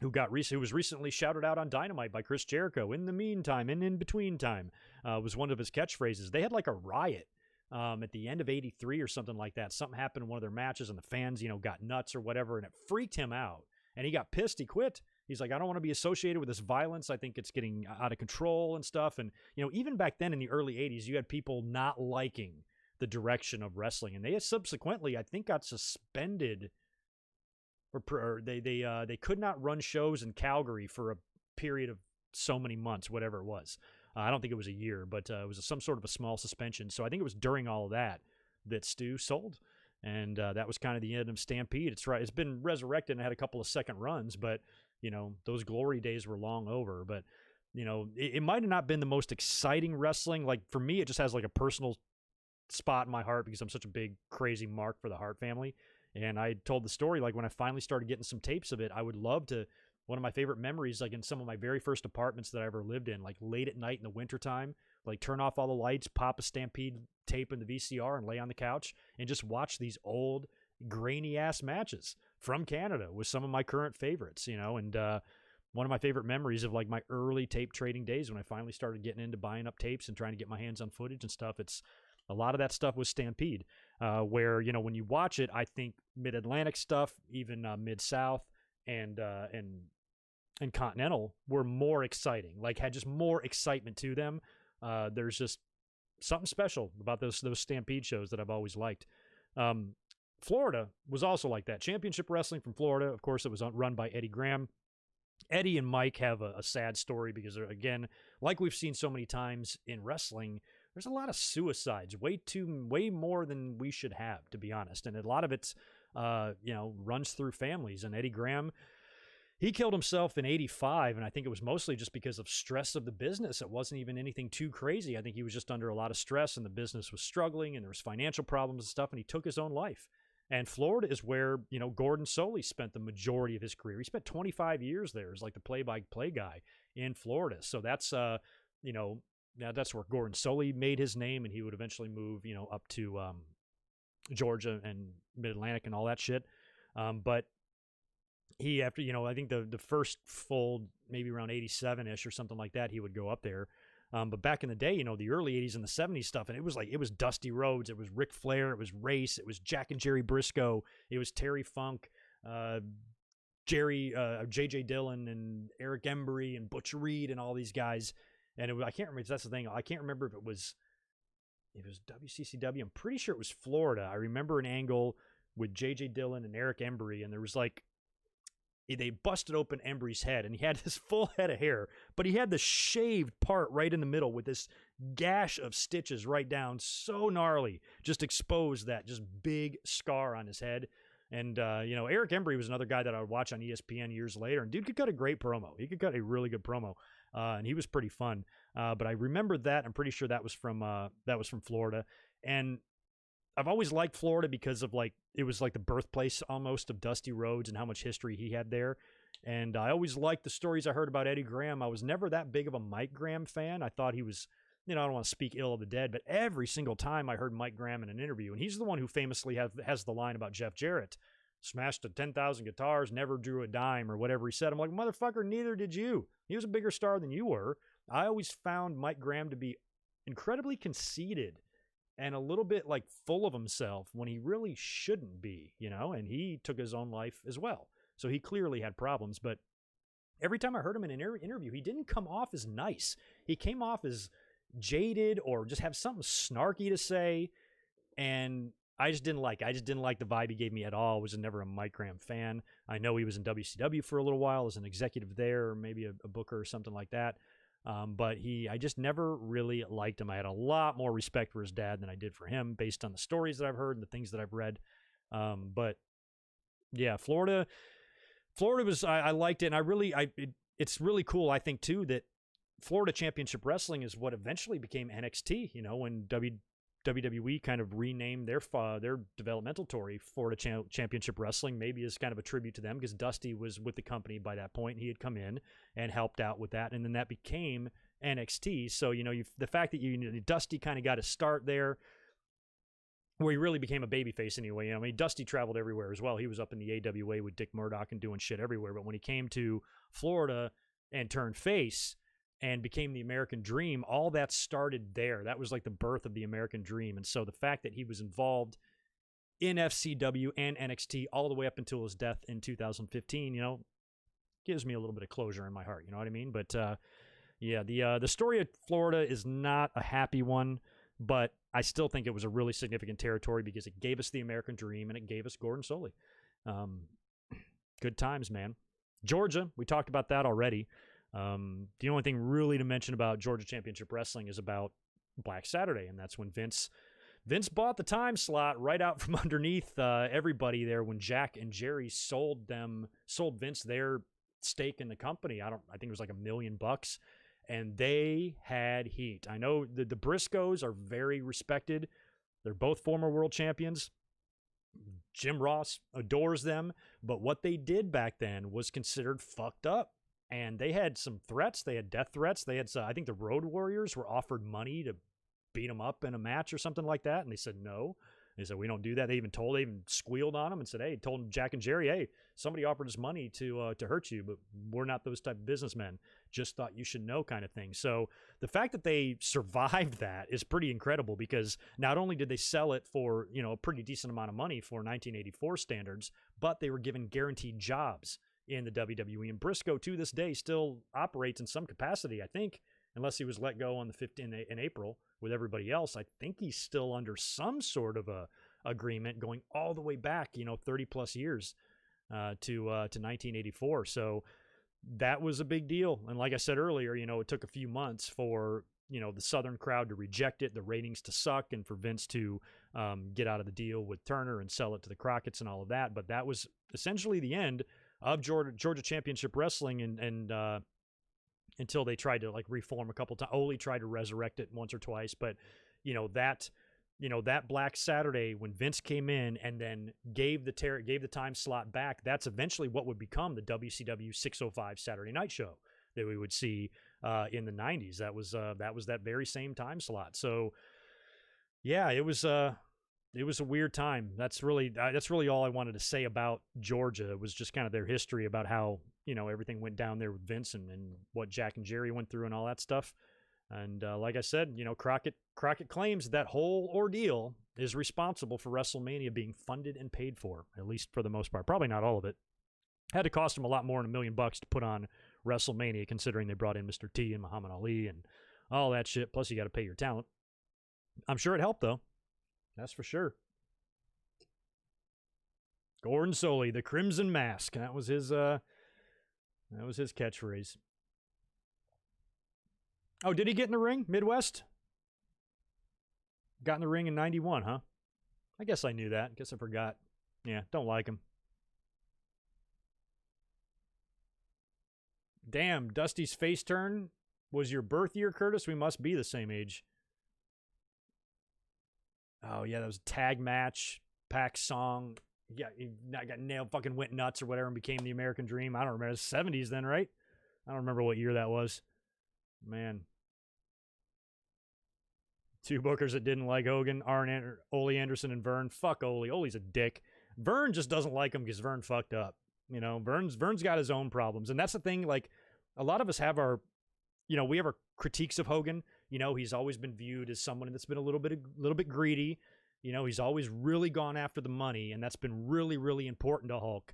who was recently shouted out on Dynamite by Chris Jericho. In the meantime, and in between time, was one of his catchphrases. They had like a riot at the end of 83 or something like that. Something happened in one of their matches, and the fans, got nuts or whatever, and it freaked him out. And he got pissed. He quit. He's like, I don't want to be associated with this violence. I think it's getting out of control and stuff. And, even back then in the early 80s, you had people not liking the direction of wrestling. And they subsequently, I think, got suspended, or they could not run shows in Calgary for a period of so many months, whatever it was. I don't think it was a year, but it was some sort of a small suspension. So I think it was during all of that Stu sold. And that was kind of the end of Stampede. It's right. It's been resurrected and had a couple of second runs, but, those glory days were long over. But, it might have not been the most exciting wrestling. Like, for me, it just has like a personal spot in my heart because I'm such a big, crazy mark for the Hart family. And I told the story, like, when I finally started getting some tapes of it, I would love to. One of my favorite memories, like in some of my very first apartments that I ever lived in, like late at night in the wintertime, like turn off all the lights, pop a Stampede tape in the VCR and lay on the couch and just watch these old grainy ass matches from Canada with some of my current favorites, and one of my favorite memories of like my early tape trading days when I finally started getting into buying up tapes and trying to get my hands on footage and stuff. It's a lot of that stuff was Stampede, where, you know, when you watch it, I think Mid-Atlantic stuff, even Mid-South and Continental were more exciting, like had just more excitement to them. There's just something special about those Stampede shows that I've always liked. Florida was also like that. Championship Wrestling from Florida, of course, it was run by Eddie Graham. Eddie and Mike have a sad story because, again, like we've seen so many times in wrestling, there's a lot of suicides, way more than we should have, to be honest. And a lot of it's, runs through families. And Eddie Graham, he killed himself in 85, and I think it was mostly just because of stress of the business. It wasn't even anything too crazy. I think he was just under a lot of stress, and the business was struggling, and there was financial problems and stuff, and he took his own life. And Florida is where, Gordon Soley spent the majority of his career. He spent 25 years there as like the play-by-play guy in Florida. So that's, now that's where Gordon Soley made his name, and he would eventually move, up to Georgia and Mid-Atlantic and all that shit. But he, after, I think the first full, maybe around 87-ish or something like that, he would go up there. But back in the day, the early 80s and the 70s stuff, and it was Dusty Rhodes, it was Ric Flair, it was Race, it was Jack and Jerry Briscoe, it was Terry Funk, J.J. Dillon and Eric Embry and Butch Reed and all these guys. And I can't remember, that's the thing, I can't remember if it was WCCW. I'm pretty sure it was Florida. I remember an angle with J.J. Dillon and Eric Embry, and there was like, they busted open Embry's head, and he had this full head of hair, but he had the shaved part right in the middle with this gash of stitches right down, so gnarly, just exposed that just big scar on his head. And, Eric Embry was another guy that I would watch on ESPN years later, and dude could cut a great promo. He could cut a really good promo, and he was pretty fun. But I remember that. I'm pretty sure that was from Florida. And I've always liked Florida because of it was like the birthplace almost of Dusty Rhodes and how much history he had there. And I always liked the stories I heard about Eddie Graham. I was never that big of a Mike Graham fan. I thought he was, I don't want to speak ill of the dead, but every single time I heard Mike Graham in an interview, and he's the one who famously has the line about Jeff Jarrett, smashed 10,000 guitars, never drew a dime, or whatever he said. I'm like, motherfucker, neither did you. He was a bigger star than you were. I always found Mike Graham to be incredibly conceited and a little bit full of himself when he really shouldn't be, and he took his own life as well. So he clearly had problems, but every time I heard him in an interview, he didn't come off as nice. He came off as jaded or just have something snarky to say, and I just didn't like the vibe he gave me at all. I was never a Mike Graham fan. I know he was in WCW for a little while as an executive there, or maybe a booker or something like that. But I just never really liked him. I had a lot more respect for his dad than I did for him based on the stories that I've heard and the things that I've read. But yeah, Florida was, I liked it. And it's really cool, I think too, that Florida Championship Wrestling is what eventually became NXT, when WWE kind of renamed their developmental tour Florida Championship Wrestling, maybe as kind of a tribute to them, because Dusty was with the company by that point. He had come in and helped out with that, and then that became NXT. So, the fact that Dusty kind of got a start there, where he really became a babyface anyway. Dusty traveled everywhere as well. He was up in the AWA with Dick Murdoch and doing shit everywhere. But when he came to Florida and turned face and became the American Dream, all that started there. That was like the birth of the American Dream. And so the fact that he was involved in FCW and NXT all the way up until his death in 2015, gives me a little bit of closure in my heart. You know what I mean? But the story of Florida is not a happy one, but I still think it was a really significant territory because it gave us the American Dream and it gave us Gordon Soley. Good times, man. Georgia, we talked about that already. The only thing really to mention about Georgia Championship Wrestling is about Black Saturday, and that's when Vince bought the time slot right out from underneath everybody there when Jack and Jerry sold Vince their stake in the company. I think it was like $1 million, and they had heat. I know the Briscoes are very respected. They're both former world champions. Jim Ross adores them, but what they did back then was considered fucked up. And they had some threats. They had death threats. They had, I think the Road Warriors were offered money to beat them up in a match or something like that. And they said no. They said, we don't do that. They even squealed on him and said, hey, told Jack and Jerry, hey, somebody offered us money to hurt you, but we're not those type of businessmen. Just thought you should know kind of thing. So the fact that they survived that is pretty incredible, because not only did they sell it for, a pretty decent amount of money for 1984 standards, but they were given guaranteed jobs in the WWE. And Briscoe to this day still operates in some capacity, I think, unless he was let go on the 15th in April with everybody else. I think he's still under some sort of a agreement going all the way back, 30 plus years to 1984. So that was a big deal. And like I said earlier, it took a few months for, the Southern crowd to reject it, the ratings to suck, and for Vince to get out of the deal with Turner and sell it to the Crockett's and all of that. But that was essentially the end of Georgia Championship Wrestling, and until they tried to reform a couple times. Ole tried to resurrect it once or twice, but that Black Saturday when Vince came in and then gave the time slot back, that's eventually what would become the WCW 605 Saturday Night Show that we would see in the 90s. That was that very same time slot. So yeah, it was a weird time. That's really all I wanted to say about Georgia. It was just kind of their history about how, everything went down there with Vince and what Jack and Jerry went through and all that stuff. And like I said, Crockett claims that whole ordeal is responsible for WrestleMania being funded and paid for, at least for the most part. Probably not all of it. Had to cost him a lot more than $1 million to put on WrestleMania, considering they brought in Mr. T and Muhammad Ali and all that shit. Plus, you got to pay your talent. I'm sure it helped, though. That's for sure. Gordon Soley, the Crimson Mask. That was his catchphrase. Oh, did he get in the ring? Midwest? Got in the ring in 91, huh? I guess I knew that. Guess I forgot. Yeah, don't like him. Damn, Dusty's face turn was your birth year, Curtis? We must be the same age. Oh, yeah, that was a tag match, Pac song. Yeah, he got nailed, fucking went nuts or whatever and became the American Dream. I don't remember. It was 70s then, right? I don't remember what year that was. Man. Two bookers that didn't like Hogan, Ole Anderson and Vern. Fuck Ole. Ole's a dick. Vern just doesn't like him because Vern fucked up. Vern's got his own problems. And that's the thing, a lot of us have our, we have our critiques of Hogan. He's always been viewed as someone that's been a little bit greedy. He's always really gone after the money, and that's been really, really important to Hulk.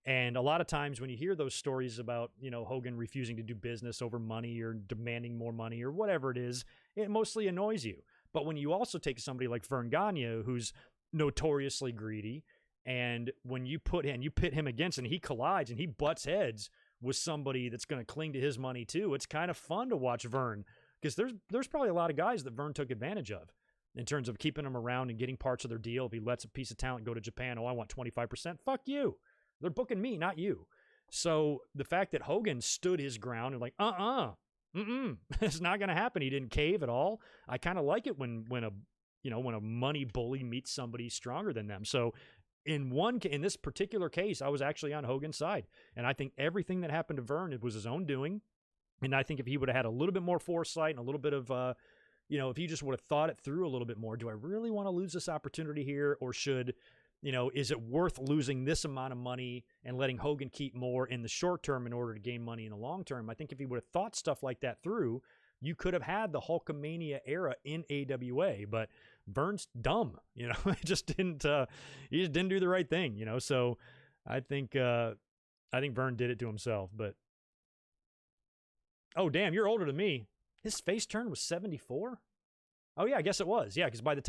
And a lot of times when you hear those stories about, Hogan refusing to do business over money or demanding more money or whatever it is, it mostly annoys you. But when you also take somebody like Vern Gagne, who's notoriously greedy, and when you pit him against, and he collides and he butts heads with somebody that's going to cling to his money too, it's kind of fun to watch Vern, because there's probably a lot of guys that Vern took advantage of in terms of keeping them around and getting parts of their deal. If he lets a piece of talent go to Japan, I want 25%. Fuck you. They're booking me, not you. So the fact that Hogan stood his ground and it's not going to happen. He didn't cave at all. I kind of like it when a money bully meets somebody stronger than them. So in this particular case, I was actually on Hogan's side. And I think everything that happened to Vern, it was his own doing. And I think if he would have had a little bit more foresight and a little bit of, if he just would have thought it through a little bit more, do I really want to lose this opportunity here? Or should, is it worth losing this amount of money and letting Hogan keep more in the short term in order to gain money in the long term? I think if he would have thought stuff like that through, you could have had the Hulkamania era in AWA, but Vern's dumb, he just didn't do the right thing, so I think Vern did it to himself. But oh damn, you're older than me. His face turn was 74. Oh yeah, I guess it was. Yeah, because by the time